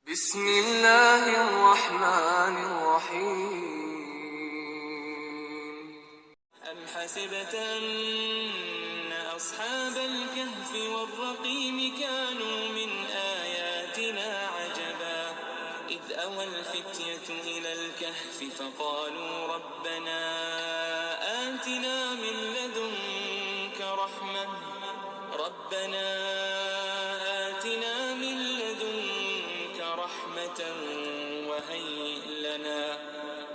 بسم اللہ الرحمن الرحیم ام حسبت ان اصحاب الكهف والرقیم كانوا من آیاتنا عجبا اذ اوى الفتية الى الكهف فقالوا ربنا آتنا من لدنك ربنا آتنا من لدنك رحمة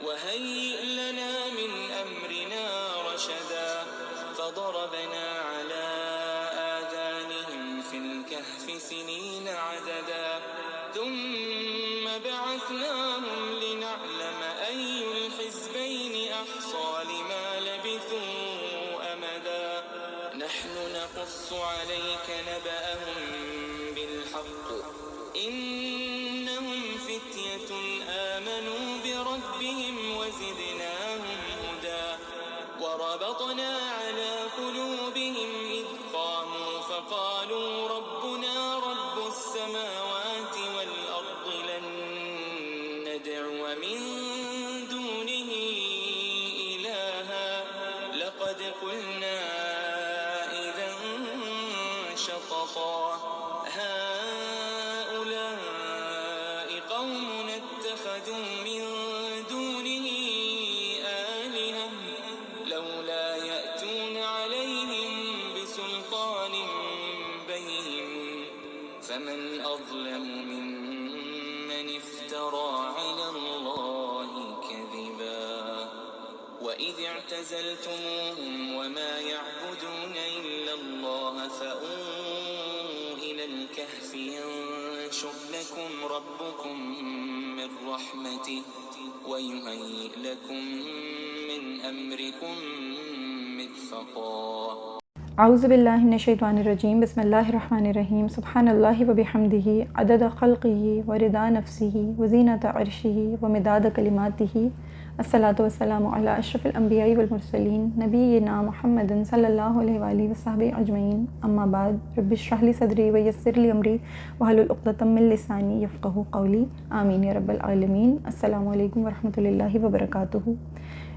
وهيئ لنا من أمرنا رشدا فضربنا على آذانهم في الكهف سنين عددا ثم بعثناهم لنعلم أي الحزبين أحصى لما لبثوا أمدا نحن نقص عليك نبأهم بالحق إنهم فتية آمنوا بربهم وزدناهم هدى وربطنا على قلوبهم إذ قاموا فقالوا ربنا رب السماوات والأرض لن ندعو من دونه إلها لقد قلنا إذا شططا هؤلاء قوم اتخذوا من دونه آلهة لولا يأتون عليهم بسلطان بين فمن أظلم ممن افترى على الله كذبا وإذ اعتزلتموهم وما يعبدون إلا الله فأووا إلى الكهف ينشر لكم ربكم من رحمته ويهيئ لكم من أمركم مرفقا اعوذ باللہ من الشیطان الرجیم بسم اللہ الرحمن الرحیم سبحان اللہ وبحمدہ عدد خلقہ ورضا نفسہ وزینۃ عرشہ ومداد کلماتہ الصلاۃ والسلام علی اشرف الانبیاء والمرسلین نبینا محمد صلی اللہ علیہ وآلہ وصحبہ اجمعین اما بعد رب اشرح لی صدری ویسر لی امری واحلل عقدۃ من لسانی یفقہوا قولی آمین یا رب العالمین۔ السلام علیکم ورحمۃ اللہ وبرکاتہ۔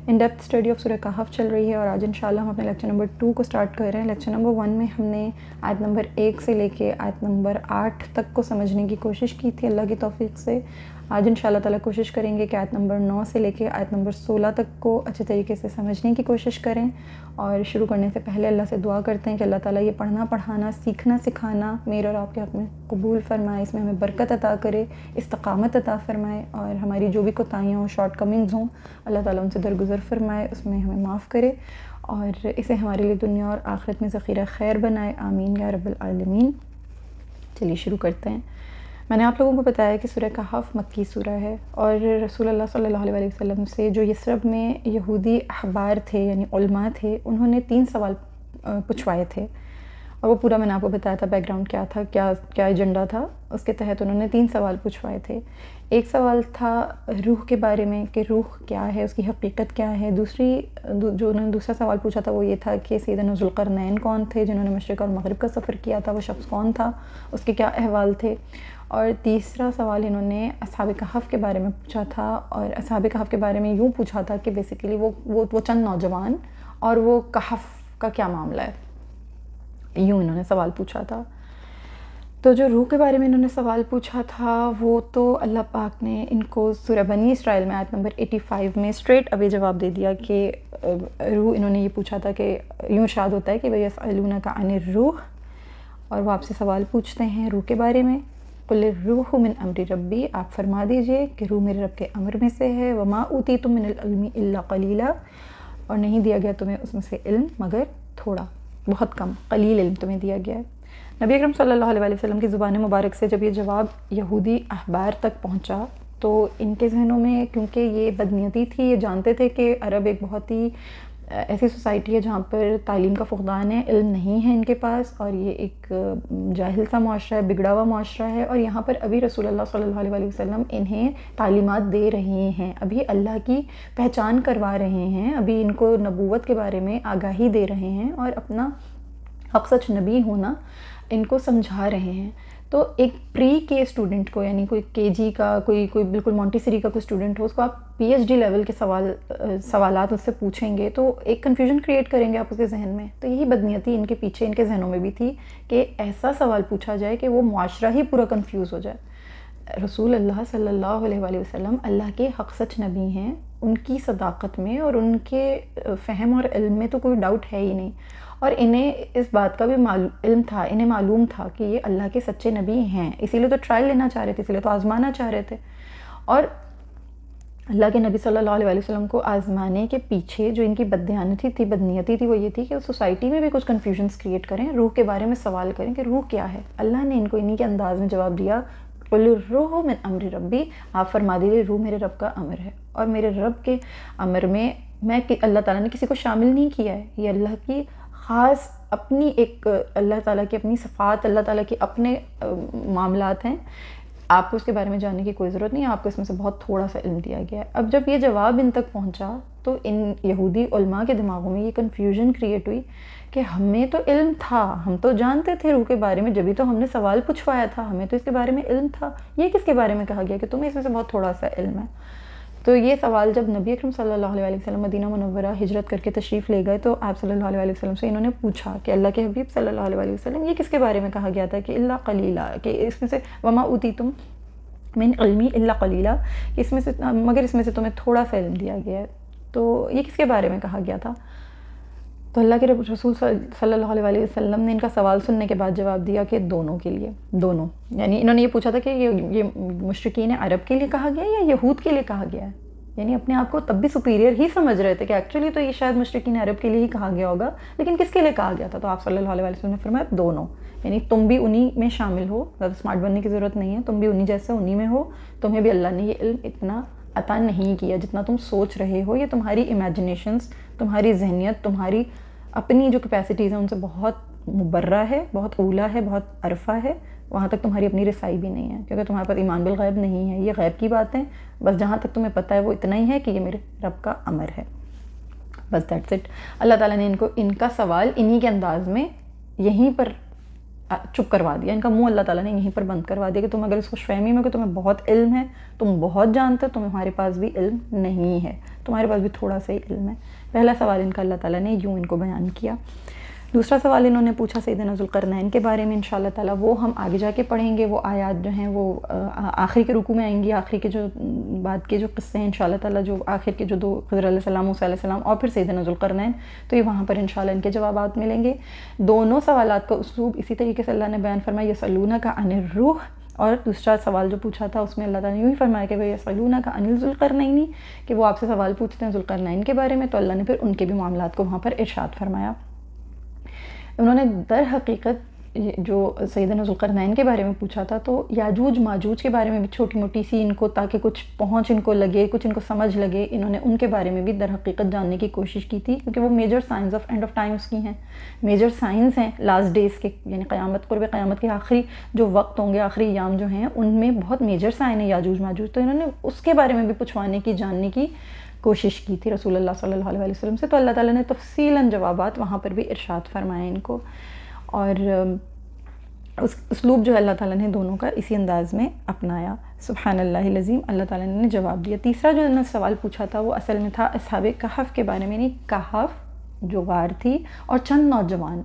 ان ڈیپتھ اسٹڈی آف سورہ کہف چل رہی ہے اور آج انشاءاللہ ہم اپنے لیکچر نمبر 2 کو سٹارٹ کر رہے ہیں۔ لیکچر نمبر 1 میں ہم نے آیت نمبر 1 سے لے کے آیت نمبر 8 تک کو سمجھنے کی کوشش کی تھی اللہ کی توفیق سے۔ آج انشاءاللہ تعالیٰ کوشش کریں گے کہ آیت نمبر 9 سے لے کے آیت نمبر 16 تک کو اچھے طریقے سے سمجھنے کی کوشش کریں، اور شروع کرنے سے پہلے اللہ سے دعا کرتے ہیں کہ اللہ تعالیٰ یہ پڑھنا پڑھانا سیکھنا سکھانا میرے اور آپ کے حق میں قبول فرمائے، اس میں ہمیں برکت عطا کرے، استقامت عطا فرمائے، اور ہماری جو بھی کوتاہیاں ہوں شارٹ کمنگز ہوں اللہ تعالیٰ ان سے درگزر فرمائے، اس میں ہمیں معاف کرے اور اسے ہمارے لیے دنیا اور آخرت میں ذخیرہ خیر بنائے، آمین یا رب العالمین۔ چلیے شروع کرتے ہیں۔ میں نے آپ لوگوں کو بتایا کہ سورہ کہف مکی سورہ ہے، اور رسول اللہ صلی اللہ علیہ وسلم سے جو یثرب میں یہودی احبار تھے یعنی علماء تھے، انہوں نے 3 سوال پوچھوائے تھے، اور وہ پورا میں نے آپ کو بتایا تھا بیک گراؤنڈ کیا تھا، کیا ایجنڈا تھا۔ اس کے تحت انہوں نے 3 سوال پوچھوائے تھے۔ ایک سوال تھا روح کے بارے میں کہ روح کیا ہے، اس کی حقیقت کیا ہے۔ جو انہوں نے دوسرا سوال پوچھا تھا وہ یہ تھا کہ سیدنا ذوالقرنین کون تھے جنہوں نے مشرق اور مغرب کا سفر کیا تھا، وہ شخص کون تھا، اس کے کیا احوال تھے۔ اور تیسرا سوال انہوں نے اصحاب کہف کے بارے میں پوچھا تھا، اور اصحاب کہف کے بارے میں یوں پوچھا تھا کہ بیسیکلی وہ چند نوجوان اور وہ کہف کا کیا معاملہ ہے، یوں انہوں نے سوال پوچھا تھا۔ تو جو روح کے بارے میں انہوں نے سوال پوچھا تھا وہ تو اللہ پاک نے ان کو سورہ بنی اسرائیل میں آیت نمبر 85 میں اسٹریٹ اوے جواب دے دیا کہ روح، انہوں نے یہ پوچھا تھا کہ یوں ارشاد ہوتا ہے کہ وَيَسْأَلُونَكَ عَنِ الرُّوحِ، اور وہ آپ سے سوال پوچھتے ہیں روح کے بارے میں۔ قُلِ الرُّوحُ مِنْ أَمْرِ رَبِّي، آپ فرما دیجئے کہ روح میرے رب کے امر میں سے ہے۔ وَمَا أُوتِيتُم مِنَ الْعِلْمِ إِلَّا قَلِيلًا، اور نہیں دیا گیا تمہیں اس میں سے علم مگر تھوڑا، بہت کم، قلیل علم تمہیں دیا گیا ہے۔ نبی اکرم صلی اللہ علیہ وسلم کی زبان مبارک سے جب یہ جواب یہودی احبار تک پہنچا تو ان کے ذہنوں میں، کیونکہ یہ بدنیتی تھی، یہ جانتے تھے کہ عرب ایک بہت ہی ایسی سوسائٹی ہے جہاں پر تعلیم کا فقدان ہے، علم نہیں ہے ان کے پاس، اور یہ ایک جاہل سا معاشرہ ہے، بگڑا ہوا معاشرہ ہے، اور یہاں پر ابھی رسول اللہ صلی اللہ علیہ وسلم انہیں تعلیمات دے رہے ہیں، ابھی اللہ کی پہچان کروا رہے ہیں، ابھی ان کو نبوت کے بارے میں آگاہی دے رہے ہیں اور اپنا حق سچ نبی ہونا ان کو سمجھا رہے ہیں۔ تو ایک پری کے اسٹوڈنٹ کو، یعنی کوئی کے جی کا، کوئی بالکل مونٹیسری کا کوئی اسٹوڈنٹ ہو، اس کو آپ پی ایچ ڈی لیول کے سوالات اس سے پوچھیں گے تو ایک کنفیوژن کریٹ کریں گے آپ اس کے ذہن میں. تو یہی بدنیتی ان کے پیچھے، ان کے ذہنوں میں بھی تھی کہ ایسا سوال پوچھا جائے کہ وہ معاشرہ ہی پورا کنفیوز ہو جائے. رسول اللہ صلی اللہ علیہ وآلہ وسلم اللہ کے حق سچ نبی ہیں، ان کی صداقت میں اور ان کے فہم اور علم میں تو کوئی ڈاؤٹ ہے ہی نہیں، اور انہیں اس بات کا بھی علم تھا، انہیں معلوم تھا کہ یہ اللہ کے سچے نبی ہیں. اسی لیے تو ٹرائل لینا چاہ رہے تھے، اسی لیے تو آزمانا چاہ رہے تھے. اور اللہ کے نبی صلی اللہ علیہ وسلم کو آزمانے کے پیچھے جو ان کی بددیانتی تھی، بدنیتی تھی، وہ یہ تھی کہ سوسائٹی میں بھی کچھ کنفیوژنس کریٹ کریں، روح کے بارے میں سوال کریں کہ روح کیا ہے. اللہ نے ان کو انہی کے انداز میں جواب دیا، قُلِ الرُّوحُ مِنْ أَمْرِ رَبِّی، آپ فرما دیجیے روح میرے رب کا امر ہے. اور میرے رب کے امر میں اللہ تعالیٰ نے کسی کو شامل نہیں کیا ہے، یہ اللہ کی خاص اپنی ایک، اللہ تعالیٰ کی اپنی صفات، اللہ تعالیٰ کے اپنے معاملات ہیں. آپ کو اس کے بارے میں جاننے کی کوئی ضرورت نہیں، آپ کو اس میں سے بہت تھوڑا سا علم دیا گیا ہے. اب جب یہ جواب ان تک پہنچا تو ان یہودی علماء کے دماغوں میں یہ کنفیوژن کریٹ ہوئی کہ ہمیں تو علم تھا، ہم تو جانتے تھے روح کے بارے میں، جبھی تو ہم نے سوال پوچھوایا تھا، ہمیں تو اس کے بارے میں علم تھا. یہ کس کے بارے میں کہا گیا کہ تمہیں اس میں سے بہت تھوڑا سا علم ہے؟ تو یہ سوال جب نبی اکرم صلی اللہ علیہ وسلم مدینہ منورہ ہجرت کر کے تشریف لے گئے تو آپ صلی اللہ علیہ وسلم سے انہوں نے پوچھا کہ اللہ کے حبیب صلی اللہ علیہ وسلم یہ کس کے بارے میں کہا گیا تھا کہ الا قلیلا، کہ اس میں سے وما اوتیتم من علمی الا قلیلا، کہ اس میں سے مگر اس میں سے تمہیں تھوڑا سا علم دیا گیا ہے. تو یہ کس کے بارے میں کہا گیا تھا؟ تو اللہ کے رسول صلی اللہ علیہ وسلم نے ان کا سوال سننے کے بعد جواب دیا کہ دونوں کے لیے، دونوں، یعنی انہوں نے یہ پوچھا تھا کہ یہ مشرکین عرب کے لیے کہا گیا ہے یا یہود کے لیے کہا گیا ہے. یعنی اپنے آپ کو تب بھی سپیریئر ہی سمجھ رہے تھے کہ ایکچولی تو یہ شاید مشرکین عرب کے لیے ہی کہا گیا ہوگا، لیکن کس کے لیے کہا گیا تھا؟ تو آپ صلی اللہ علیہ وسلم نے فرمایا دونوں، یعنی تم بھی انہی میں شامل ہو، زیادہ اسمارٹ بننے کی ضرورت نہیں ہے، تم بھی انہی جیسے انہی میں ہو، تمہیں بھی اللہ نے یہ علم اتنا عطا نہیں کیا جتنا تم سوچ رہے ہو. یہ تمہاری امیجنیشنز، تمہاری ذہنیت، تمہاری اپنی جو کیپیسٹیز ہیں ان سے بہت مبرہ ہے، بہت اولیٰ ہے، بہت عرفہ ہے، وہاں تک تمہاری اپنی رسائی بھی نہیں ہے، کیونکہ تمہارے پاس ایمان بالغیب نہیں ہے. یہ غیب کی باتیں بس جہاں تک تمہیں پتہ ہے وہ اتنا ہی ہے کہ یہ میرے رب کا امر ہے، بس دیٹس اٹ. اللہ تعالیٰ نے ان کا سوال انہی کے انداز میں یہیں پر چپ کروا دیا، ان کا منہ اللہ تعالیٰ نے یہیں پر بند کروا دیا کہ تم اگر اس خوش فہمی میں کہ تمہیں بہت علم ہے، تم بہت جانتے ہو، تمہارے پاس بھی علم نہیں ہے، تمہارے پاس بھی تھوڑا سا ہی علم ہے. پہلا سوال ان کا اللہ تعالیٰ نے یوں ان کو بیان کیا. دوسرا سوال انہوں نے پوچھا سیدنا ذوالقرنین کے بارے میں، انشاءاللہ تعالیٰ وہ ہم آگے جا کے پڑھیں گے. وہ آیات جو ہیں وہ آخری کے رکوع میں آئیں گی، آخری کے جو بعد کے جو قصے ہیں انشاءاللہ تعالیٰ، جو آخر کے جو دو خضر علیہ السلام، موسیٰ علیہ السلام اور پھر سیدنا ذوالقرنین، تو یہ وہاں پر انشاءاللہ ان کے جوابات ملیں گے. دونوں سوالات کا اسلوب اسی طریقے سے اللہ نے بیان فرمایا، یسألونک عن الروح، اور دوسرا سوال جو پوچھا تھا اس میں اللہ تعالیٰ نے یوں ہی فرمایا کہ یسألونک عن ذوالقرنین، کہ وہ آپ سے سوال پوچھتے ہیں ذوالقرنین کے بارے میں. تو اللہ نے پھر ان کے بھی معاملات کو وہاں پر ارشاد فرمایا. انہوں نے در حقیقت جو سیدنا ذوالقرنین کے بارے میں پوچھا تھا تو یاجوج ماجوج کے بارے میں بھی چھوٹی موٹی سی ان کو، تاکہ کچھ پہنچ ان کو لگے، کچھ ان کو سمجھ لگے، انہوں نے ان کے بارے میں بھی در حقیقت جاننے کی کوشش کی تھی، کیونکہ وہ major signs of end of times کی ہیں، میجر سائنز ہیں لاسٹ ڈیز کے، یعنی قیامت، قرب قیامت کے آخری جو وقت ہوں گے، آخری ایام جو ہیں، ان میں بہت میجر سائن ہے یاجوج ماجوج. تو انہوں نے اس کے بارے میں بھی پوچھوانے کی، جاننے کی کوشش کی تھی رسول اللہ صلی اللہ علیہ وسلم سے. تو اللہ تعالیٰ نے تفصیلاً جوابات وہاں پر بھی ارشاد فرمائے ان کو، اور اس اسلوب جو ہے اللہ تعالیٰ نے دونوں کا اسی انداز میں اپنایا. سبحان اللہ العظیم، اللہ تعالیٰ نے جواب دیا. تیسرا جو انہوں نے سوال پوچھا تھا وہ اصل میں تھا اصحاب کہف کے بارے میں، یعنی کہف جو غار تھی اور چند نوجوان.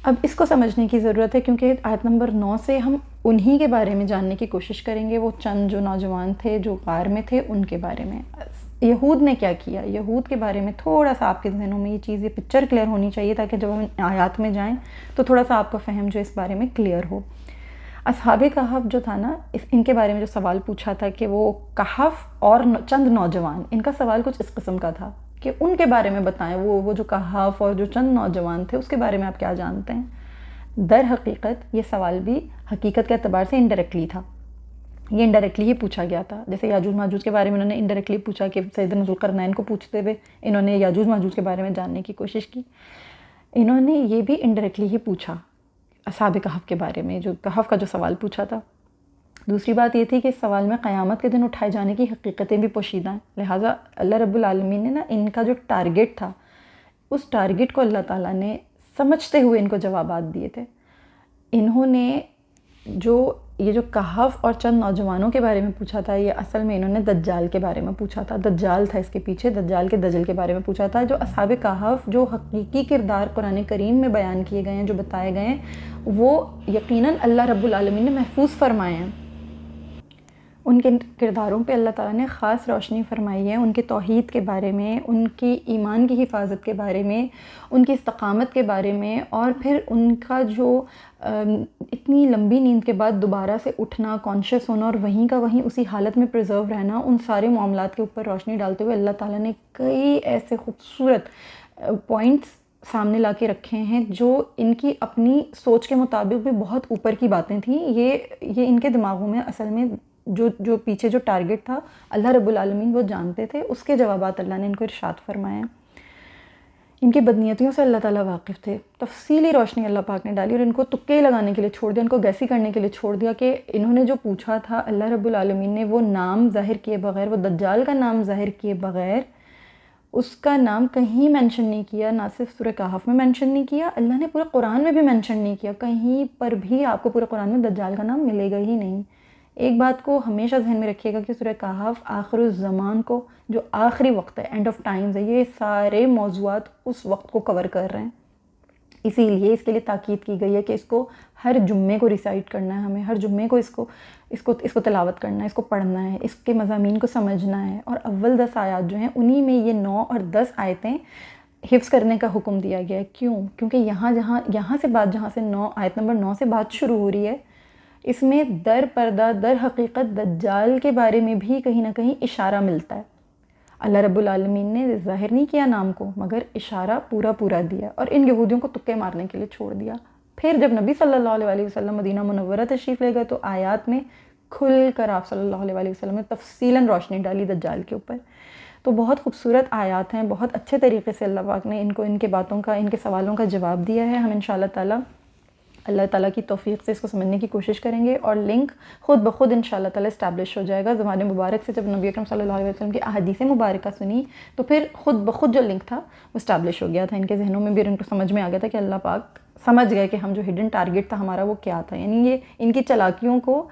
اب اس کو سمجھنے کی ضرورت ہے کیونکہ آیت نمبر 9 سے ہم انہی کے بارے میں جاننے کی کوشش کریں گے، وہ چند جو نوجوان تھے جو غار میں تھے ان کے بارے میں. یہود نے کیا کیا، یہود کے بارے میں تھوڑا سا آپ کے ذہنوں میں یہ چیز، یہ پکچر کلیئر ہونی چاہیے تاکہ جب ہم آیات میں جائیں تو تھوڑا سا آپ کا فہم جو اس بارے میں کلیئر ہو. اصحاب کہف جو تھا نا، ان کے بارے میں جو سوال پوچھا تھا کہ وہ کہف اور چند نوجوان، ان کا سوال کچھ اس قسم کا تھا کہ ان کے بارے میں بتائیں، وہ جو کہف اور جو چند نوجوان تھے اس کے بارے میں آپ کیا جانتے ہیں. در حقیقت یہ سوال بھی حقیقت کے اعتبار سے انڈائریکٹلی تھا، یہ انڈائریکٹلی ہی پوچھا گیا تھا. جیسے یاجوج ماجوج کے بارے میں انہوں نے انڈائریکٹلی پوچھا کہ سیدنا ذوالقرنین کو پوچھتے ہوئے انہوں نے یاجوج ماجوج کے بارے میں جاننے کی کوشش کی، انہوں نے یہ بھی انڈائریکٹلی ہی پوچھا اصحاب کہف کے بارے میں، جو کہف کا جو سوال پوچھا تھا. دوسری بات یہ تھی کہ اس سوال میں قیامت کے دن اٹھائے جانے کی حقیقتیں بھی پوشیدہ ہیں، لہٰذا اللہ رب العالمین نے نا ان کا جو ٹارگیٹ تھا اس ٹارگیٹ کو اللہ تعالیٰ نے سمجھتے ہوئے ان کو جوابات دیے تھے. انہوں نے جو یہ جو کہف اور چند نوجوانوں کے بارے میں پوچھا تھا، یہ اصل میں انہوں نے دجال کے بارے میں پوچھا تھا. دجال تھا اس کے پیچھے، دجال کے دجل کے بارے میں پوچھا تھا. جو اصحاب کہف جو حقیقی کردار قرآن کریم میں بیان کیے گئے ہیں، جو بتائے گئے ہیں، وہ یقیناً اللہ رب العالمین نے محفوظ فرمائے ہیں. ان کے کرداروں پہ اللہ تعالیٰ نے خاص روشنی فرمائی ہے، ان کے توحید کے بارے میں، ان کی ایمان کی حفاظت کے بارے میں، ان کی استقامت کے بارے میں، اور پھر ان کا جو اتنی لمبی نیند کے بعد دوبارہ سے اٹھنا، کانشیس ہونا اور وہیں کا وہیں اسی حالت میں پرزرو رہنا، ان سارے معاملات کے اوپر روشنی ڈالتے ہوئے اللہ تعالیٰ نے کئی ایسے خوبصورت پوائنٹس سامنے لا کے رکھے ہیں جو ان کی اپنی سوچ کے مطابق بھی بہت اوپر کی باتیں تھیں. یہ ان کے دماغوں میں اصل میں جو پیچھے جو ٹارگٹ تھا اللہ رب العالمین وہ جانتے تھے، اس کے جوابات اللہ نے ان کو ارشاد فرمائے. ان کی بدنیتیوں سے اللہ تعالیٰ واقف تھے. تفصیلی روشنی اللہ پاک نے ڈالی اور ان کو تکے لگانے کے لیے چھوڑ دیا، ان کو گیسی کرنے کے لیے چھوڑ دیا کہ انہوں نے جو پوچھا تھا اللہ رب العالمین نے وہ نام ظاہر کیے بغیر، وہ دجال کا نام ظاہر کیے بغیر اس کا نام کہیں مینشن نہیں کیا. نہ صرف سورہ کہف میں مینشن نہیں کیا، اللہ نے پورے قرآن میں بھی مینشن نہیں کیا. کہیں پر بھی آپ کو پورے قرآن میں دجال کا نام ملے گا ہی نہیں. ایک بات کو ہمیشہ ذہن میں رکھیے گا کہ سورہ کہف آخر الزمان کو، جو آخری وقت ہے، اینڈ آف ٹائمز ہے، یہ سارے موضوعات اس وقت کو کور کر رہے ہیں. اسی لیے اس کے لیے تاکید کی گئی ہے کہ اس کو ہر جمعے کو ریسائٹ کرنا ہے، ہمیں ہر جمعے کو اس کو تلاوت کرنا ہے، اس کو پڑھنا ہے، اس کے مضامین کو سمجھنا ہے. اور اول 10 آیات جو ہیں انہی میں یہ 9 اور 10 آیتیں حفظ کرنے کا حکم دیا گیا ہے. کیوں؟ کیونکہ یہاں سے بات، جہاں سے آیت نمبر 9 سے بات شروع ہو رہی ہے، اس میں در پردہ در حقیقت دجال کے بارے میں بھی کہیں نہ کہیں اشارہ ملتا ہے. اللہ رب العالمین نے ظاہر نہیں کیا نام کو، مگر اشارہ پورا دیا اور ان یہودیوں کو تکے مارنے کے لیے چھوڑ دیا. پھر جب نبی صلی اللہ علیہ وسلم مدینہ منورہ تشریف لے گئے تو آیات میں کھل کر آپ صلی اللہ علیہ وسلم نے تفصیلاً روشنی ڈالی دجال کے اوپر. تو بہت خوبصورت آیات ہیں، بہت اچھے طریقے سے اللہ پاک نے ان کے باتوں کا، ان کے سوالوں کا جواب دیا ہے. ہم انشاءاللہ اللہ تعالیٰ کی توفیق سے اس کو سمجھنے کی کوشش کریں گے اور لنک خود بخود انشاءاللہ تعالیٰ اسٹیبلش ہو جائے گا. زبان مبارک سے جب نبی اکرم صلی اللہ علیہ وسلم کی احادیث مبارکہ سنی تو پھر خود بخود جو لنک تھا وہ اسٹیبلش ہو گیا تھا ان کے ذہنوں میں بھی، اور ان کو سمجھ میں آ گیا تھا کہ اللہ پاک سمجھ گئے کہ ہم جو ہڈن ٹارگٹ تھا ہمارا وہ کیا تھا. یعنی یہ ان کی چالاکیوں کو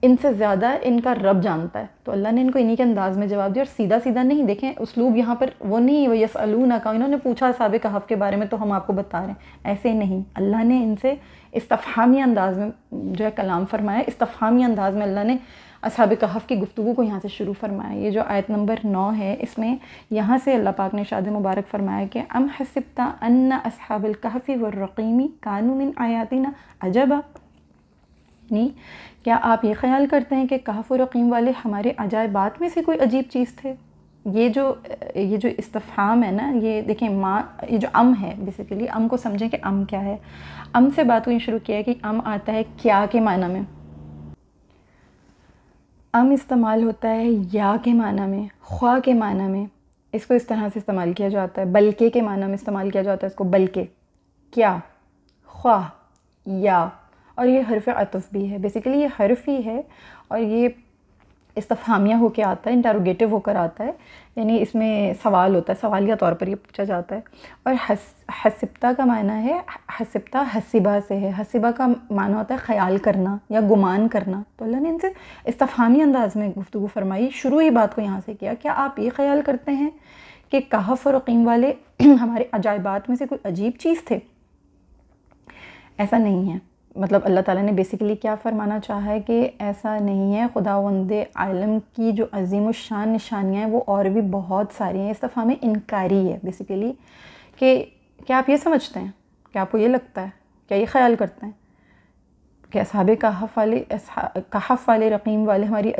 ان سے زیادہ ان کا رب جانتا ہے. تو اللہ نے ان کو انہی کے انداز میں جواب دیا اور سیدھا نہیں. دیکھیں اسلوب یہاں پر وہ نہیں وہ یسألونک، انہوں نے پوچھا اصحاب کہف کے بارے میں تو ہم آپ کو بتا رہے ہیں، ایسے نہیں. اللہ نے ان سے استفہامی انداز میں جو ہے کلام فرمایا. استفہامی انداز میں اللہ نے اصحاب کہف کی گفتگو کو یہاں سے شروع فرمایا. یہ جو آیت نمبر 9 ہے اس میں یہاں سے اللہ پاک نے ارشاد مبارک فرمایا کہ ام حسبت ان اصحاب الکہف والرقیم کانوا من آیاتنا عجبا، نہیں کیا آپ یہ خیال کرتے ہیں کہ کہف و رقیم والے ہمارے عجائبات میں سے کوئی عجیب چیز تھے؟ یہ جو استفہام ہے نا، یہ دیکھیں یہ جو ام ہے، بیسیکلی ام کو سمجھیں کہ ام کیا ہے. ام سے بات ہوئی شروع کیا ہے کہ ام آتا ہے کیا کے معنی میں، ام استعمال ہوتا ہے یا کے معنی میں، خواہ کے معنی میں. اس کو اس طرح سے استعمال کیا جاتا ہے. بلکہ کے معنی میں استعمال کیا جاتا ہے اس کو، بلکہ، کیا، خواہ، یا. اور یہ حرف عطف بھی ہے، بیسیکلی یہ حرف ہی ہے اور یہ استفہامیہ ہو کے آتا ہے، انٹروگیٹو ہو کر آتا ہے. یعنی اس میں سوال ہوتا ہے، سوالیہ طور پر یہ پوچھا جاتا ہے. اور حسبتہ کا معنی ہے، حسبتہ حسبہ سے ہے. حسبہ کا معنی ہوتا ہے خیال کرنا یا گمان کرنا. تو اللہ نے ان سے استفہامی انداز میں گفتگو فرمائی. شروع ہی بات کو یہاں سے کیا، کیا آپ یہ خیال کرتے ہیں کہ کہف اور رقیم والے ہمارے عجائبات میں سے کوئی عجیب چیز تھے؟ ایسا نہیں ہے. مطلب اللہ تعالیٰ نے بیسیکلی کیا فرمانا چاہا ہے کہ ایسا نہیں ہے. خداوند عالم کی جو عظیم الشان نشانیاں ہیں وہ اور بھی بہت ساری ہیں. استفہام انکاری ہے بیسیکلی کہ کیا آپ یہ سمجھتے ہیں، کیا آپ کو یہ لگتا ہے، کیا یہ خیال کرتے ہیں کہ اصحاب کہف والے رقیم والے ہماری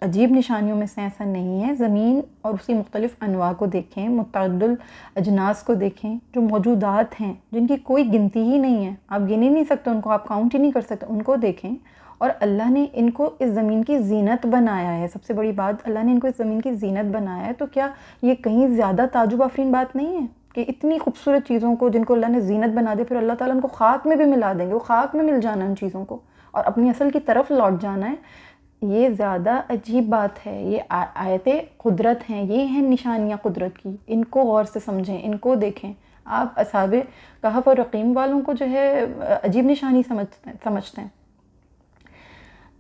عجیب نشانیوں میں سے ایسا نہیں ہے. زمین اور اس کی مختلف انواع کو دیکھیں، متعدد اجناس کو دیکھیں، جو موجودات ہیں جن کی کوئی گنتی ہی نہیں ہے، آپ گن ہی نہیں سکتے ان کو، آپ کاؤنٹ ہی نہیں کر سکتے، ان کو دیکھیں. اور اللہ نے ان کو اس زمین کی زینت بنایا ہے. سب سے بڑی بات، اللہ نے ان کو اس زمین کی زینت بنایا ہے. تو کیا یہ کہیں زیادہ تعجب آفرین بات نہیں ہے کہ اتنی خوبصورت چیزوں کو جن کو اللہ نے زینت بنا دے، پھر اللہ تعالیٰ ان کو خاک میں بھی ملا دیں گے، وہ خاک میں مل جانا ان چیزوں کو اور اپنی اصل کی طرف لوٹ جانا ہے. یہ زیادہ عجیب بات ہے. یہ آیتیں قدرت ہیں، یہ ہیں نشانیاں قدرت کی. ان کو غور سے سمجھیں، ان کو دیکھیں. آپ اصحاب کہف اور رقیم والوں کو جو ہے عجیب نشانی سمجھتے ہیں.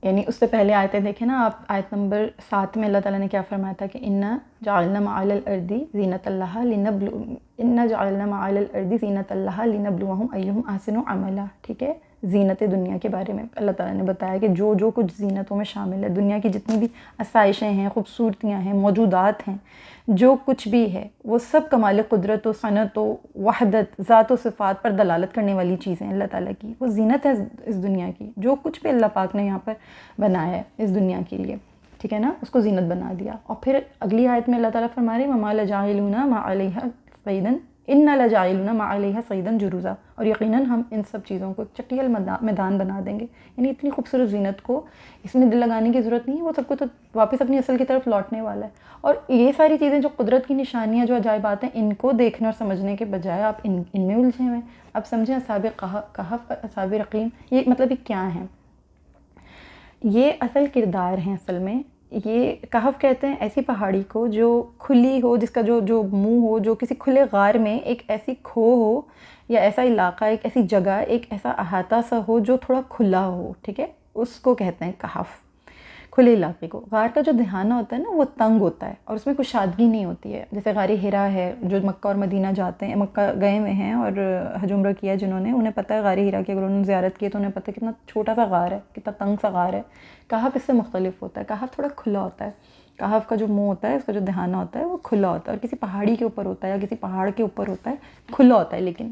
یعنی اس سے پہلے آیتیں دیکھیں نا آپ، آیت نمبر 7 میں اللہ تعالیٰ نے کیا فرمایا تھا کہ انا جعلنا معال الارض زینۃ اللہ انا جعلنا معال الارض زینۃ اللہ لنبلوہم ایہم احسن عملا. ٹھیک ہے، زینت دنیا کے بارے میں اللہ تعالیٰ نے بتایا کہ جو کچھ زینتوں میں شامل ہے، دنیا کی جتنی بھی آسائشیں ہیں، خوبصورتیاں ہیں، موجودات ہیں، جو کچھ بھی ہے وہ سب کمال قدرت و صنعت و وحدت، ذات و صفات پر دلالت کرنے والی چیزیں اللہ تعالیٰ کی. وہ زینت ہے اس دنیا کی. جو کچھ بھی اللہ پاک نے یہاں پر بنایا ہے اس دنیا کے لیے، ٹھیک ہے نا، اس کو زینت بنا دیا. اور پھر اگلی آیت میں اللہ تعالیٰ فرما رہے وَمَا لَجَاعِلُونَ مَا عَلَيْهَا صَعِيدًا إِنَّا لَجَاعِلُونَ مَا عَلَيْهَا صَعِيدًا جُرُوزًا. اور یقیناً ہم ان سب چیزوں کو چٹیل میدان بنا دیں گے. یعنی اتنی خوبصورت زینت کو اس میں دل لگانے کی ضرورت نہیں ہے، وہ سب کو تو واپس اپنی اصل کی طرف لوٹنے والا ہے. اور یہ ساری چیزیں جو قدرت کی نشانیاں، جو عجائبات ہیں، ان کو دیکھنے اور سمجھنے کے بجائے آپ ان میں الجھے ہوئے ہیں. اب سمجھیں اصحاب کہف، اصحاب رقیم، یہ مطلب یہ کیا ہیں؟ یہ اصل کردار ہیں. اصل میں یہ کہف کہتے ہیں ایسی پہاڑی کو جو کھلی ہو، جس کا جو منہ ہو، جو کسی کھلے غار میں ایک ایسی کھو ہو یا ایسا علاقہ، ایک ایسی جگہ، ایک ایسا احاطہ سا ہو جو تھوڑا کھلا ہو. ٹھیک ہے، اس کو کہتے ہیں کہف، کھلے علاقے کو. غار کا جو دہانہ ہوتا ہے نا وہ تنگ ہوتا ہے اور اس میں کشادگی نہیں ہوتی ہے. جیسے غار ہرا ہے، جو مکہ اور مدینہ جاتے ہیں، مکہ گئے ہوئے ہیں اور حج عمرہ کیا جنہوں نے، انہیں پتہ ہے غار ہرا کی اگر انہوں نے زیارت کی تو انہیں پتہ ہے کتنا چھوٹا سا غار ہے، کتنا تنگ سا غار ہے. کہف اس سے مختلف ہوتا ہے. کہف تھوڑا کھلا ہوتا ہے. کہف کا جو منہ ہوتا ہے، اس کا جو دہانہ ہوتا ہے وہ کھلا ہوتا ہے اور کسی پہاڑی کے اوپر ہوتا ہے یا کسی پہاڑ کے اوپر ہوتا ہے، کھلا ہوتا ہے. لیکن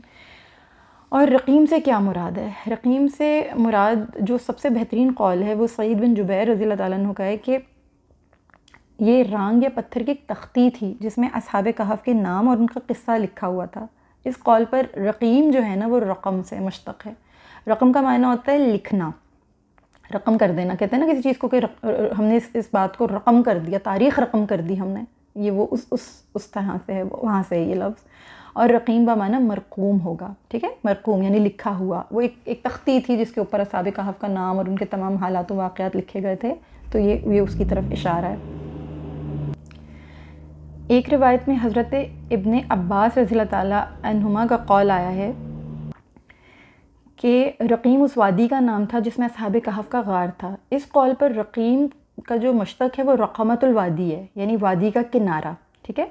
اور رقیم سے کیا مراد ہے؟ رقیم سے مراد جو سب سے بہترین قول ہے وہ سعید بن جبیر رضی اللہ تعالیٰ عنہ کا ہے کہ یہ رانگ یا پتھر کی ایک تختی تھی جس میں اصحاب کہف کے نام اور ان کا قصہ لکھا ہوا تھا. اس قول پر رقیم جو ہے نا وہ رقم سے مشتق ہے. رقم کا معنی ہوتا ہے لکھنا، رقم کر دینا. کہتے ہیں نا کسی چیز کو کہ ہم نے اس بات کو رقم کر دیا، تاریخ رقم کر دی ہم نے. یہ وہ اس طرح سے ہے، وہاں سے ہے یہ لفظ. اور رقیم بمعنی مرقوم ہوگا. ٹھیک ہے، مرقوم یعنی لکھا ہوا. وہ ایک تختی تھی جس کے اوپر اصحاب کہف کا نام اور ان کے تمام حالات و واقعات لکھے گئے تھے. تو یہ اس کی طرف اشارہ ہے. ایک روایت میں حضرت ابن عباس رضی اللہ تعالیٰ عنہما کا قول آیا ہے کہ رقیم اس وادی کا نام تھا جس میں اصحاب کہف کا غار تھا. اس قول پر رقیم کا جو مشتق ہے وہ رقمۃ الوادی ہے، یعنی وادی کا کنارہ. ٹھیک ہے.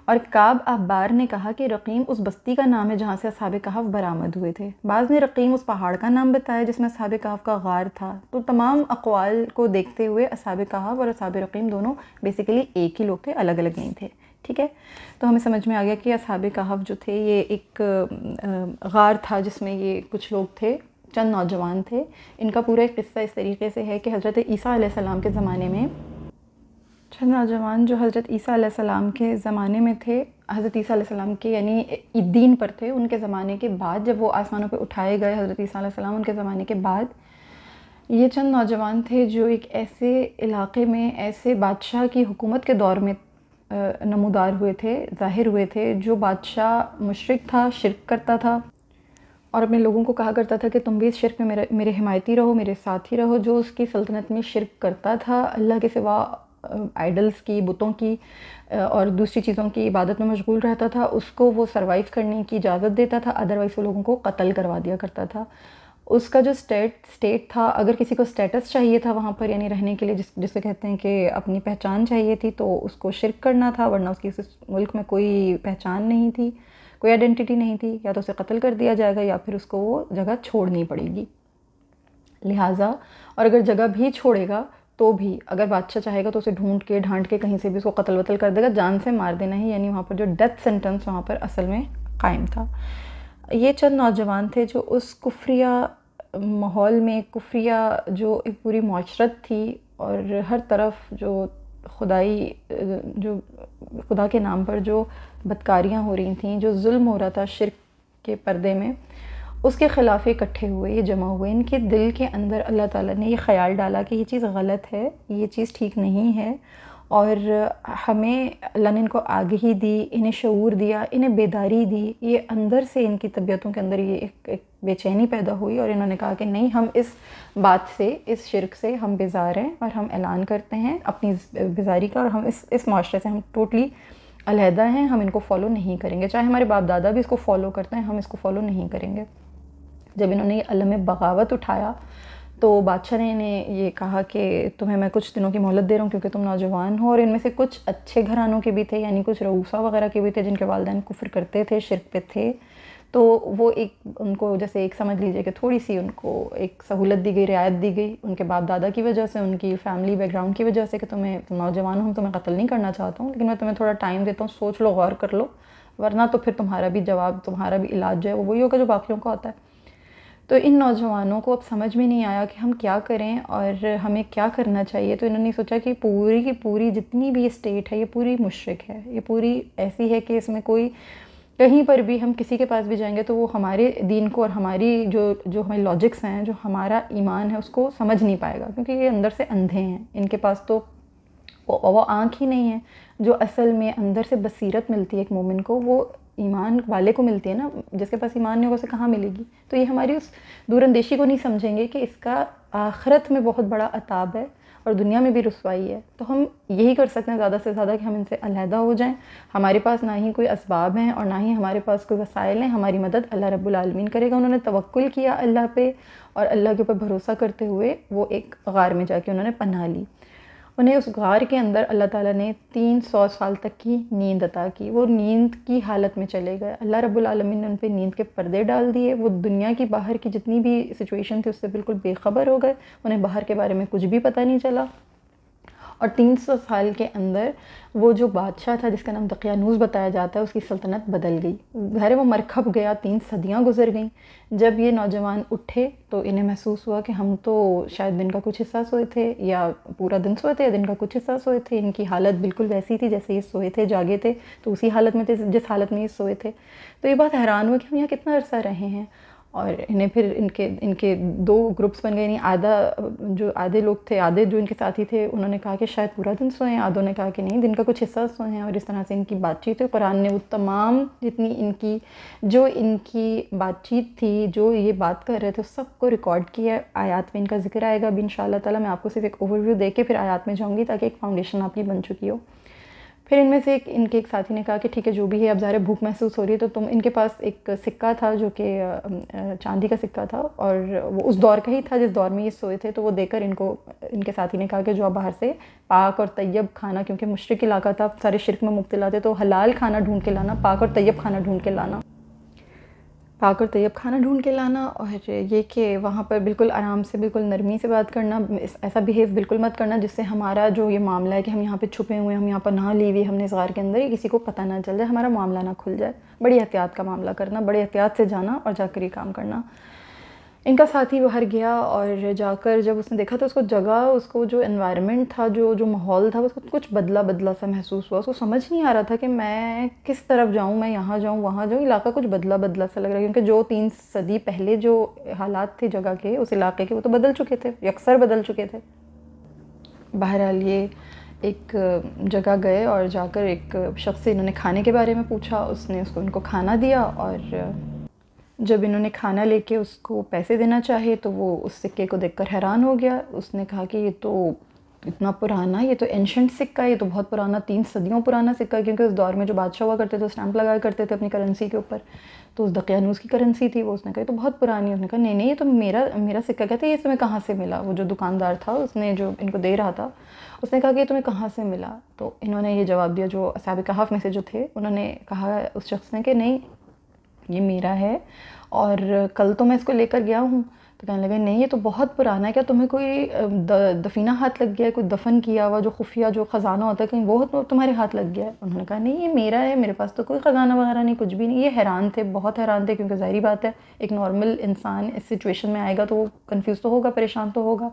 اور کعب احبار نے کہا کہ رقیم اس بستی کا نام ہے جہاں سے اصحاب کہف برآمد ہوئے تھے. بعض نے رقیم اس پہاڑ کا نام بتایا جس میں اصحاب کہف کا غار تھا. تو تمام اقوال کو دیکھتے ہوئے اصحاب کہف اور اصحاب رقیم دونوں بیسیکلی ایک ہی لوگ تھے، الگ الگ نہیں تھے. ٹھیک ہے، تو ہمیں سمجھ میں آ گیا کہ اصحاب کہف جو تھے یہ ایک غار تھا جس میں یہ کچھ لوگ تھے، چند نوجوان تھے. ان کا پورا ایک قصہ اس طریقے سے ہے کہ حضرت عیسیٰ علیہ السلام کے زمانے میں چند نوجوان جو حضرت عیسیٰ علیہ السلام کے زمانے میں تھے، حضرت عیسیٰ علیہ السلام کے یعنی دین پر تھے، ان کے زمانے کے بعد جب وہ آسمانوں پہ اٹھائے گئے حضرت عیسیٰ علیہ السلام، ان کے زمانے کے بعد یہ چند نوجوان تھے جو ایک ایسے علاقے میں، ایسے بادشاہ کی حکومت کے دور میں نمودار ہوئے تھے، ظاہر ہوئے تھے، جو بادشاہ مشرک تھا، شرک کرتا تھا اور اپنے لوگوں کو کہا کرتا تھا کہ تم بھی اس شرک میں میرے حمایتی رہو، میرے ساتھی رہو. جو اس کی سلطنت میں شرک کرتا تھا، اللہ کے سوا آئیڈلز کی، بتوں کی اور دوسری چیزوں کی عبادت میں مشغول رہتا تھا، اس کو وہ سروائیو کرنے کی اجازت دیتا تھا، ادروائز وہ لوگوں کو قتل کروا دیا کرتا تھا. اس کا جو اسٹیٹ تھا، اگر کسی کو اسٹیٹس چاہیے تھا وہاں پر یعنی رہنے کے لیے، جسے کہتے ہیں کہ اپنی پہچان چاہیے تھی، تو اس کو شرک کرنا تھا، ورنہ اس کی اس ملک میں کوئی پہچان نہیں تھی، کوئی آئیڈینٹی نہیں تھی. یا تو اسے قتل کر دیا جائے گا یا پھر اس کو وہ جگہ چھوڑنی پڑے گی. لہٰذا اور اگر جگہ بھی چھوڑے گا تو بھی اگر بادشاہ چاہے گا تو اسے ڈھونڈ کے ڈھانٹ کے کہیں سے بھی اس کو قتل وتل کر دے گا، جان سے مار دینا ہی. یعنی وہاں پر جو ڈیتھ سینٹنس وہاں پر اصل میں قائم تھا. یہ چند نوجوان تھے جو اس کفریہ ماحول میں، کفریہ جو ایک پوری معاشرت تھی اور ہر طرف جو خدا کے نام پر جو بدکاریاں ہو رہی تھیں، جو ظلم ہو رہا تھا شرک کے پردے میں، اس کے خلاف اکٹھے ہوئے، یہ جمع ہوئے. ان کے دل کے اندر اللہ تعالیٰ نے یہ خیال ڈالا کہ یہ چیز غلط ہے، یہ چیز ٹھیک نہیں ہے، اور ہمیں اللہ نے ان کو آگہی دی، انہیں شعور دیا، انہیں بیداری دی. یہ اندر سے ان کی طبیعتوں کے اندر یہ ایک بے چینی پیدا ہوئی اور انہوں نے کہا کہ نہیں، ہم اس بات سے، اس شرک سے ہم بیزار ہیں اور ہم اعلان کرتے ہیں اپنی بیزاری کا، اور ہم اس معاشرے سے ہم ٹوٹلی علیحدہ ہیں، ہم ان کو فالو نہیں کریں گے. چاہے ہمارے باپ دادا بھی اس کو فالو کرتے ہیں، ہم اس کو فالو نہیں کریں گے. جب انہوں نے یہ علم بغاوت اٹھایا تو بادشاہ نے انہیں یہ کہا کہ تمہیں میں کچھ دنوں کی مہلت دے رہا ہوں کیونکہ تم نوجوان ہو، اور ان میں سے کچھ اچھے گھرانوں کے بھی تھے، یعنی کچھ رؤوسا وغیرہ کے بھی تھے جن کے والدین کفر کرتے تھے، شرک پہ تھے، تو وہ ایک ان کو جیسے ایک سمجھ لیجئے کہ تھوڑی سی ان کو ایک سہولت دی گئی، رعایت دی گئی ان کے باپ دادا کی وجہ سے، ان کی فیملی بیک گراؤنڈ کی وجہ سے کہ تم نوجوان ہو، ہم تمہیں قتل نہیں کرنا چاہتا ہوں، لیکن میں تمہیں تھوڑا ٹائم دیتا ہوں، سوچ لو، غور کر لو، ورنہ تو پھر تمہارا بھی جواب، تمہارا بھی علاج جو ہے وہ وہی ہوگا جو باقیوں کا ہوتا ہے۔ تو ان نوجوانوں کو اب سمجھ میں نہیں آیا کہ ہم کیا کریں اور ہمیں کیا کرنا چاہیے، تو انہوں نے سوچا کہ پوری کی پوری جتنی بھی اسٹیٹ ہے یہ پوری مشرک ہے، یہ پوری ایسی ہے کہ اس میں کوئی کہیں پر بھی ہم کسی کے پاس بھی جائیں گے تو وہ ہمارے دین کو اور ہماری جو ہمارے لاجکس ہیں، جو ہمارا ایمان ہے اس کو سمجھ نہیں پائے گا، کیونکہ یہ اندر سے اندھے ہیں، ان کے پاس تو وہ آنکھ ہی نہیں ہے جو اصل میں اندر سے بصیرت ملتی ہے ایک مومن کو، وہ ایمان والے کو ملتی ہے نا، جس کے پاس ایمان نہیں ہوگا اسے کہاں ملے گی؟ تو یہ ہماری اس دور اندیشی کو نہیں سمجھیں گے کہ اس کا آخرت میں بہت بڑا عذاب ہے اور دنیا میں بھی رسوائی ہے، تو ہم یہی کر سکتے ہیں زیادہ سے زیادہ کہ ہم ان سے علیحدہ ہو جائیں، ہمارے پاس نہ ہی کوئی اسباب ہیں اور نہ ہی ہمارے پاس کوئی وسائل ہیں، ہماری مدد اللہ رب العالمین کرے گا۔ انہوں نے توکل کیا اللہ پہ اور اللہ کے اوپر بھروسہ کرتے ہوئے وہ ایک غار میں جا کے انہوں نے پناہ لی، انہیں اس غار کے اندر اللہ تعالیٰ نے 300 سال تک کی نیند عطا کی، وہ نیند کی حالت میں چلے گئے، اللہ رب العالمین نے ان پہ نیند کے پردے ڈال دیے، وہ دنیا کی باہر کی جتنی بھی سچویشن تھی اس سے بالکل بے خبر ہو گئے، انہیں باہر کے بارے میں کچھ بھی پتہ نہیں چلا، اور 300 سال کے اندر وہ جو بادشاہ تھا جس کا نام دقیانوس بتایا جاتا ہے اس کی سلطنت بدل گئی، ظاہر وہ مرکب گیا، 3 صدیاں گزر گئیں۔ جب یہ نوجوان اٹھے تو انہیں محسوس ہوا کہ ہم تو شاید دن کا کچھ حصہ سوئے تھے یا پورا دن سوئے تھے یا دن کا کچھ حصہ سوئے تھے، ان کی حالت بالکل ویسی تھی جیسے یہ سوئے تھے، جاگے تھے تو اسی حالت میں تھے جس حالت میں یہ سوئے تھے۔ تو یہ بات حیران ہوا کہ ہم یہاں کتنا عرصہ رہے ہیں، اور انہیں پھر ان کے 2 گروپس بن گئے، یعنی آدھے لوگ تھے، آدھے جو ان کے ساتھی تھے انہوں نے کہا کہ شاید پورا دن سوئے ہیں، آدھوں نے کہا کہ نہیں دن کا کچھ حصہ سوئے ہیں، اور اس طرح سے ان کی بات چیت ہوئی۔ قرآن نے وہ تمام جتنی ان کی بات چیت تھی، جو یہ بات کر رہے تھے سب کو ریکارڈ کیا، آیات میں ان کا ذکر آئے گا ابھی انشاءاللہ تعالیٰ، میں آپ کو صرف ایک اوور ویو دے کے پھر آیات میں جاؤں گی تاکہ ایک فاؤنڈیشن آپ کی بن چکی ہو۔ پھر ان میں سے ان کے ایک ساتھی نے کہا کہ ٹھیک ہے جو بھی ہے، اب ظاہر بھوک محسوس ہو رہی ہے تو ان کے پاس ایک سکہ تھا جو کہ چاندی کا سکہ تھا، اور وہ اس دور کا ہی تھا جس دور میں یہ سوئے تھے، تو وہ دے کر ان کے ساتھی نے کہا کہ جو آپ باہر سے پاک اور طیب کھانا، کیونکہ مشرک علاقہ تھا، سارے شرک میں مبتلا تھے، تو حلال کھانا ڈھونڈ کے لانا، پاک اور طیب کھانا ڈھونڈ کے لانا، پاک اور طیب کھانا ڈھونڈ کے لانا، اور یہ کہ وہاں پر بالکل آرام سے، بالکل نرمی سے بات کرنا، ایسا بیہیو بالکل مت کرنا جس سے ہمارا جو یہ معاملہ ہے کہ ہم یہاں پہ چھپے ہوئے ہیں، ہم یہاں پر نہ لی ہوئی، ہم نے اس غار کے اندر یہ کسی کو پتہ نہ چل جائے، ہمارا معاملہ نہ کھل جائے، بڑی احتیاط کا معاملہ کرنا، بڑی احتیاط سے جانا اور جا کر یہ کام کرنا۔ ان کا ساتھی باہر گیا اور جا کر جب اس نے دیکھا تو اس کو جگہ، اس کو جو انوائرمنٹ تھا، جو ماحول تھا، اس کو کچھ بدلا سا محسوس ہوا، اس کو سمجھ نہیں آ رہا تھا کہ میں کس طرف جاؤں، میں یہاں جاؤں وہاں جاؤں، علاقہ کچھ بدلا سا لگ رہا ہے، کیونکہ جو 3 صدی پہلے جو حالات تھے جگہ کے، اس علاقے کے، وہ تو بدل چکے تھے، یکسر بدل چکے تھے۔ بہرحال یہ ایک جگہ گئے اور جا کر ایک شخص سے انہوں نے کھانے کے بارے میں پوچھا، اس نے ان کو کھانا دیا، اور جب انہوں نے کھانا لے کے اس کو پیسے دینا چاہے تو وہ اس سکے کو دیکھ کر حیران ہو گیا، اس نے کہا کہ یہ تو اتنا پرانا، یہ تو اینشنٹ سکہ ہے، یہ تو بہت پرانا، 3 صدیوں پرانا سکہ ہے، کیونکہ اس دور میں جو بادشاہ ہوا کرتے تھے اسٹیمپ لگایا کرتے تھے اپنی کرنسی کے اوپر، تو اس دقیانوس کی کرنسی تھی وہ، اس نے کہا یہ تو بہت پرانی ہے، اس نے کہا نہیں یہ تو میرا سکہ، کہتے ہیں یہ تمہیں کہاں سے ملا؟ وہ جو دکاندار تھا اس نے جو ان کو دے رہا تھا اس نے کہا کہ یہ تمہیں کہاں سے ملا؟ تو انہوں نے یہ جواب دیا، جو اصحاب کہف میں سے جو تھے انہوں نے کہا اس شخص نے کہ نہیں یہ میرا ہے، اور کل تو میں اس کو لے کر گیا ہوں، تو کہنے لگے نہیں یہ تو بہت پرانا ہے، کیا تمہیں کوئی دفینہ ہاتھ لگ گیا ہے، کوئی دفن کیا ہوا جو خفیہ جو خزانہ ہوتا ہے کہیں وہ تمہارے ہاتھ لگ گیا ہے؟ انہوں نے کہا نہیں یہ میرا ہے، میرے پاس تو کوئی خزانہ وغیرہ نہیں، کچھ بھی نہیں۔ یہ حیران تھے، بہت حیران تھے، کیونکہ ظاہری بات ہے ایک نارمل انسان اس سچویشن میں آئے گا تو وہ کنفیوز تو ہوگا، پریشان تو ہوگا۔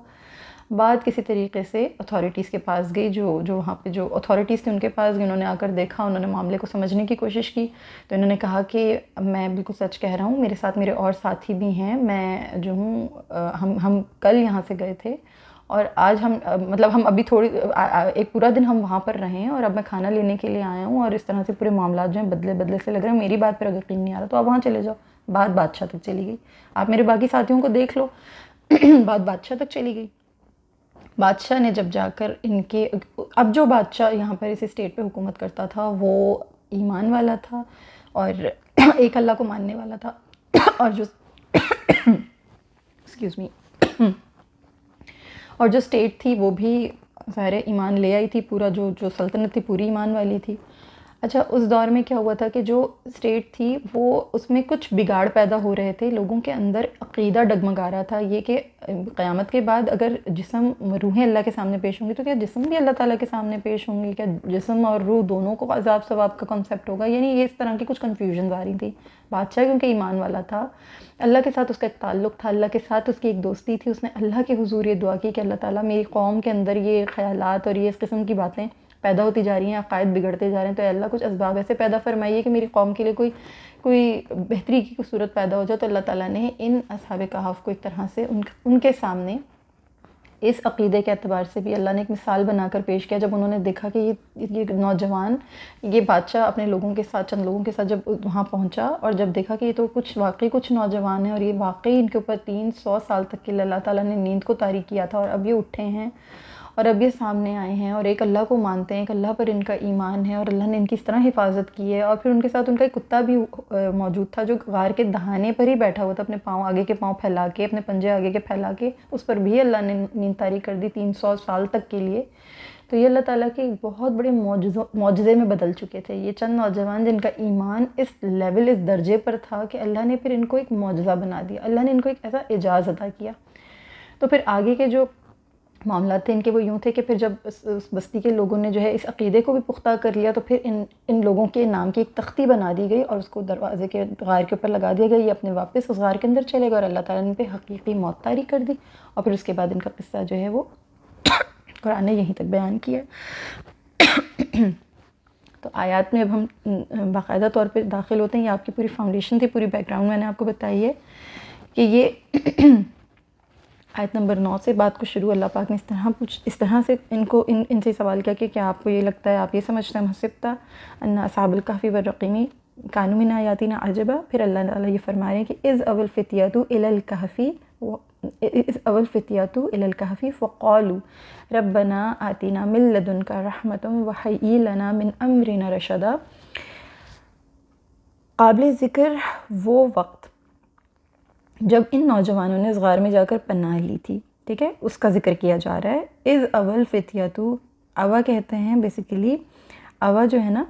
بات کسی طریقے سے اتھارٹیز کے پاس گئی، جو وہاں پہ جو اتھارٹیز تھے ان کے پاس گئی، انہوں نے آ کر دیکھا، انہوں نے معاملے کو سمجھنے کی کوشش کی، تو انہوں نے کہا کہ میں بالکل سچ کہہ رہا ہوں، میرے ساتھ میرے اور ساتھی بھی ہیں، میں جو ہوں ہم کل یہاں سے گئے تھے اور آج ہم ابھی ایک پورا دن ہم وہاں پر رہے ہیں، اور اب میں کھانا لینے کے لیے آیا ہوں، اور اس طرح سے پورے معاملات جو ہیں بدلے سے لگ رہے ہیں، میری بات پر اگر یقین نہیں آ رہا تو آپ وہاں چلے جاؤ۔ بات بادشاہ تک چلی گئی، آپ میرے باقی ساتھیوں کو دیکھ لو، بات بادشاہ تک چلی گئی۔ بادشاہ نے جب جا کر اب جو بادشاہ یہاں پر اس اسٹیٹ پہ حکومت کرتا تھا وہ ایمان والا تھا اور ایک اللہ کو ماننے والا تھا، اور جو ایکسکیوز می اور جو اسٹیٹ تھی وہ بھی ظاہر ایمان لے آئی تھی، پورا جو سلطنت تھی پوری ایمان والی تھی۔ اچھا، اس دور میں کیا ہوا تھا کہ جو اسٹیٹ تھی وہ اس میں کچھ بگاڑ پیدا ہو رہے تھے، لوگوں کے اندر عقیدہ ڈگمگا رہا تھا یہ کہ قیامت کے بعد اگر جسم روحیں اللہ کے سامنے پیش ہوں گی تو کیا جسم بھی اللہ تعالیٰ کے سامنے پیش ہوں گی؟ کیا جسم اور روح دونوں کو عذاب ثواب کا کنسیپٹ ہوگا؟ یعنی یہ اس طرح کی کچھ کنفیوژنز آ رہی تھی۔ بادشاہ کیونکہ ایمان والا تھا، اللہ کے ساتھ اس کا ایک تعلق تھا، اللہ کے ساتھ اس کی ایک دوستی تھی، اس نے اللہ کے حضور یہ دعا کی کہ اللہ تعالیٰ میری قوم کے اندر یہ خیالات اور یہ اس قسم کی باتیں پیدا ہوتی جا رہی ہیں، عقائد بگڑتے جا رہے ہیں، تو اللہ کچھ اسباب ایسے پیدا فرمائیے کہ میری قوم کے لیے کوئی بہتری کی کوئی صورت پیدا ہو جائے۔ تو اللہ تعالیٰ نے ان اصحاب کہف کو ایک طرح سے ان کے سامنے اس عقیدے کے اعتبار سے بھی اللہ نے ایک مثال بنا کر پیش کیا۔ جب انہوں نے دیکھا کہ یہ نوجوان، یہ بادشاہ اپنے لوگوں کے ساتھ، چند لوگوں کے ساتھ جب وہاں پہنچا اور جب دیکھا کہ یہ تو واقعی کچھ نوجوان ہیں اور یہ واقعی ان کے اوپر 300 سال تک کے لیے اللہ تعالیٰ نے نیند کو طاری کیا تھا، اور اب یہ اٹھے ہیں اور اب یہ سامنے آئے ہیں اور ایک اللہ کو مانتے ہیں، ایک اللہ پر ان کا ایمان ہے اور اللہ نے ان کی اس طرح حفاظت کی ہے۔ اور پھر ان کے ساتھ ان کا ایک کتا بھی موجود تھا جو غار کے دہانے پر ہی بیٹھا ہوا تھا، اپنے پاؤں آگے کے پاؤں پھیلا کے، اپنے پنجے آگے کے پھیلا کے، اس پر بھی اللہ نے نیند طاری کر دی 300 سال تک کے لیے۔ تو یہ اللہ تعالیٰ کے ایک بہت بڑے معجزے میں بدل چکے تھے یہ چند نوجوان، جن کا ایمان اس لیول، اس درجے پر تھا کہ اللہ نے پھر ان کو ایک معجزہ بنا دیا، اللہ نے ان کو ایک ایسا اعجاز عطا کیا۔ تو پھر آگے کے جو معاملات تھے ان کے وہ یوں تھے کہ پھر جب اس بستی کے لوگوں نے جو ہے اس عقیدے کو بھی پختہ کر لیا، تو پھر ان لوگوں کے نام کی ایک تختی بنا دی گئی اور اس کو دروازے کے غار کے اوپر لگا دیا گیا، یہ اپنے واپس اس غار کے اندر چلے گئے اور اللہ تعالیٰ نے ان پہ حقیقی موت طاری کر دی۔ اور پھر اس کے بعد ان کا قصہ جو ہے وہ قرآن نے یہیں تک بیان کیا۔ تو آیات میں اب ہم باقاعدہ طور پہ داخل ہوتے ہیں، یہ آپ کی پوری فاؤنڈیشن تھی، پوری بیک گراؤنڈ میں نے آپ کو بتائی ہے کہ یہ آیت نمبر 9 سے بات کو شروع اللہ پاک نے اس طرح سے ان سے سوال کیا کہ کیا آپ کو یہ لگتا ہے، آپ یہ سمجھتے ہیں حسبتا ان اصحاب الکہف والرقیم کانوا من آیاتنا عجبا۔ پھر اللہ تعالیٰ یہ فرما رہے ہیں کہ اذ اوى الفتية إلى الكهف فقالوا ربنا آتنا من لدنك رحمة وهيئ لنا من أمرنا رشدا۔ قابل ذکر وہ وقت جب ان نوجوانوں نے اس غار میں جا کر پناہ لی تھی، ٹھیک ہے، اس کا ذکر کیا جا رہا ہے۔ اذ اوى الفتية، اوا کہتے ہیں بیسیکلی، اوا جو ہے نا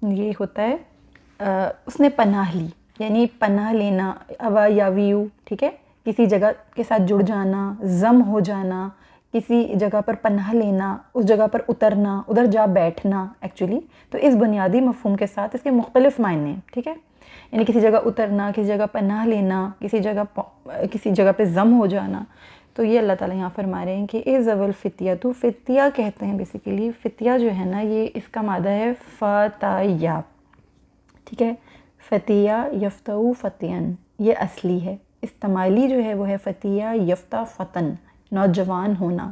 یہ ہوتا ہے اس نے پناہ لی، یعنی پناہ لینا، اوا یاویو، ٹھیک ہے، کسی جگہ کے ساتھ جڑ جانا، ضم ہو جانا، کسی جگہ پر پناہ لینا، اس جگہ پر اترنا، ادھر جا بیٹھنا ایکچولی۔ تو اس بنیادی مفہوم کے ساتھ اس کے مختلف معنی ہیں، ٹھیک ہے، یعنی کسی جگہ اترنا، کسی جگہ پناہ لینا، کسی جگہ پہ ضم ہو جانا۔ تو یہ اللہ تعالیٰ یہاں فرما رہے ہیں کہ اذ اوى الفتية، فتیہ کہتے ہیں بیسیکلی، فتیہ جو ہے نا یہ اس کا مادہ ہے فتایا، ٹھیک ہے، فتیہ یفتو فتین، یہ اصلی ہے۔ استعمالی جو ہے وہ ہے فتیہ یفتہ فتن، نوجوان ہونا،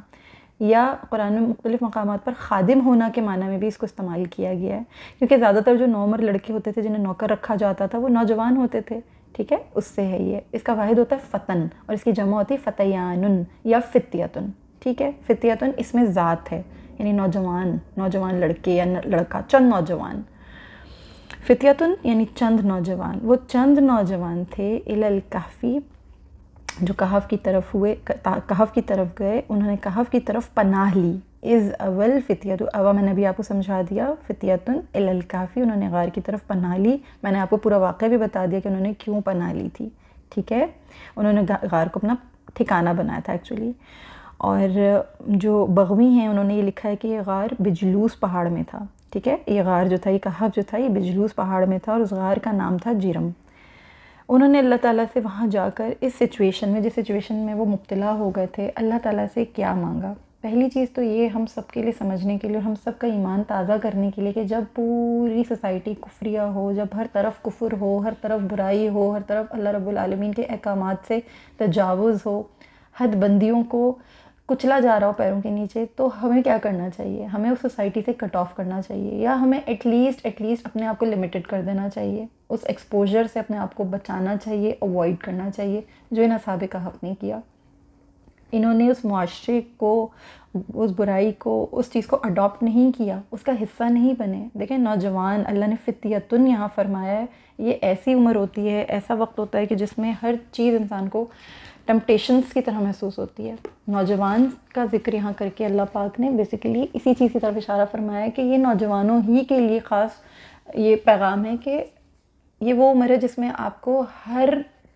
یا قرآن میں مختلف مقامات پر خادم ہونا کے معنی میں بھی اس کو استعمال کیا گیا ہے، کیونکہ زیادہ تر جو نوعمر لڑکے ہوتے تھے جنہیں نوکر رکھا جاتا تھا وہ نوجوان ہوتے تھے، ٹھیک ہے، اس سے ہے یہ۔ اس کا واحد ہوتا ہے فتن اور اس کی جمع ہوتی ہے فتیان یا فتیتن، ٹھیک ہے، فتیتن اس میں ذات ہے، یعنی نوجوان لڑکے یا لڑکا، چند نوجوان۔ فتیتن یعنی چند نوجوان، وہ چند نوجوان تھے الی الکہف، جو کہف کی طرف گئے، انہوں نے کہف کی طرف پناہ لی۔ اذ اوى الفتية، اوا میں نے بھی آپ کو سمجھا دیا، فتیۃ الی الکہف، انہوں نے غار کی طرف پناہ لی۔ میں نے آپ کو پورا واقعہ بھی بتا دیا کہ انہوں نے کیوں پناہ لی تھی، ٹھیک ہے، انہوں نے غار کو اپنا ٹھکانہ بنایا تھا ایکچولی۔ اور جو بغوی ہیں انہوں نے یہ لکھا ہے کہ یہ غار بجلوس پہاڑ میں تھا، ٹھیک ہے، یہ غار جو تھا، یہ کہف جو تھا، یہ بجلوس پہاڑ میں تھا اور اس غار کا نام تھا جرم۔ انہوں نے اللہ تعالیٰ سے وہاں جا کر اس سچویشن میں، جس سچویشن میں وہ مبتلا ہو گئے تھے، اللہ تعالیٰ سے کیا مانگا؟ پہلی چیز تو یہ ہم سب کے لیے سمجھنے کے لیے اور ہم سب کا ایمان تازہ کرنے کے لیے کہ جب پوری سوسائٹی کفریہ ہو، جب ہر طرف کفر ہو، ہر طرف برائی ہو، ہر طرف اللہ رب العالمین کے احکامات سے تجاوز ہو، حد بندیوں کو کچلا جا رہا ہو پیروں کے نیچے، تو ہمیں کیا کرنا چاہیے؟ ہمیں اس سوسائٹی سے کٹ آف کرنا چاہیے، یا ہمیں ایٹ لیسٹ اپنے آپ کو لمیٹڈ کر دینا چاہیے، اس ایکسپوجر سے اپنے آپ کو بچانا چاہیے، اوائڈ کرنا چاہیے، جو ان اصحاب کہف نے کیا۔ انہوں نے اس معاشرے کو، اس برائی کو، اس چیز کو اڈاپٹ نہیں کیا، اس کا حصہ نہیں بنے۔ دیکھیں نوجوان، اللہ نے فتیتن یہاں فرمایا ہے، یہ ایسی عمر ہوتی ہے، ایسا وقت ہوتا ہے کہ جس میں ہر چیز انسان کو ٹمپٹیشنس کی طرح محسوس ہوتی ہے. نوجوان کا ذکر یہاں کر کے اللہ پاک نے بیسیکلی اسی چیز کی طرف اشارہ فرمایا ہے کہ یہ نوجوانوں ہی کے لیے خاص یہ پیغام ہے کہ یہ وہ عمر ہے جس میں آپ کو ہر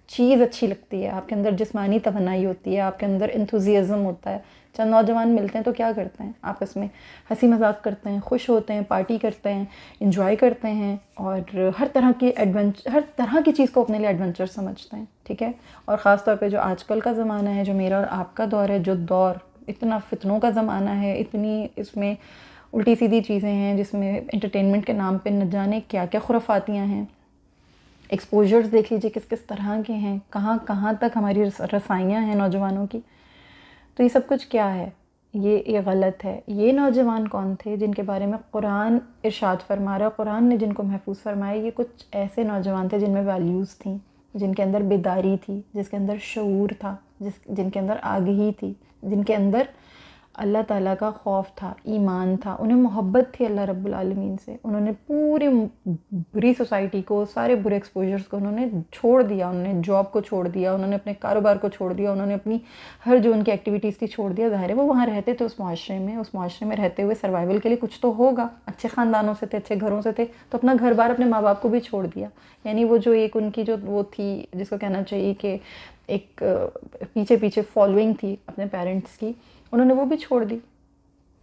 چیز اچھی لگتی ہے، آپ کے اندر جسمانی توانائی ہوتی ہے، آپ کے اندر انتھوزیزم ہوتا ہے. چند نوجوان ملتے ہیں تو کیا کرتے ہیں، آپس میں ہنسی مذاق کرتے ہیں، خوش ہوتے ہیں، پارٹی کرتے ہیں، انجوائے کرتے ہیں، اور ہر طرح کی چیز کو اپنے لیے ایڈونچر سمجھتے ہیں. ٹھیک ہے. اور خاص طور پہ جو آج کل کا زمانہ ہے، جو میرا اور آپ کا دور ہے، جو دور اتنا فتنوں کا زمانہ ہے، اتنی اس میں الٹی سیدھی چیزیں ہیں، جس میں انٹرٹینمنٹ کے نام پہ نہ جانے کیا کیا خرافاتیاں ہیں. ایکسپوجرز دیکھ لیجئے کس کس طرح کے ہیں، کہاں کہاں تک ہماری رسائیاں ہیں نوجوانوں کی. تو یہ سب کچھ کیا ہے، یہ غلط ہے. یہ نوجوان کون تھے جن کے بارے میں قرآن ارشاد فرما رہا ہے، قرآن نے جن کو محفوظ فرمایا؟ یہ کچھ ایسے نوجوان تھے جن میں ویلیوز تھیں، جن کے اندر بیداری تھی، جس کے اندر شعور تھا، جن کے اندر آگہی تھی، جن کے اندر اللہ تعالیٰ کا خوف تھا، ایمان تھا، انہیں محبت تھی اللہ رب العالمین سے. انہوں نے پوری بری سوسائٹی کو، سارے برے ایکسپوجرز کو انہوں نے چھوڑ دیا، انہوں نے جاب کو چھوڑ دیا، انہوں نے اپنے کاروبار کو چھوڑ دیا، انہوں نے اپنی ہر جو ان کی ایکٹیویٹیز تھی چھوڑ دیا. ظاہر ہے وہ وہاں رہتے تھے، اس معاشرے میں رہتے ہوئے سروائیول کے لیے کچھ تو ہوگا، اچھے خاندانوں سے تھے، اچھے گھروں سے تھے، تو اپنا گھر بار اپنے ماں باپ کو بھی چھوڑ دیا. یعنی وہ جو ایک ان کی جو وہ تھی، جس کو کہنا چاہیے کہ ایک پیچھے فالوئنگ تھی اپنے پیرنٹس کی، انہوں نے وہ بھی چھوڑ دی.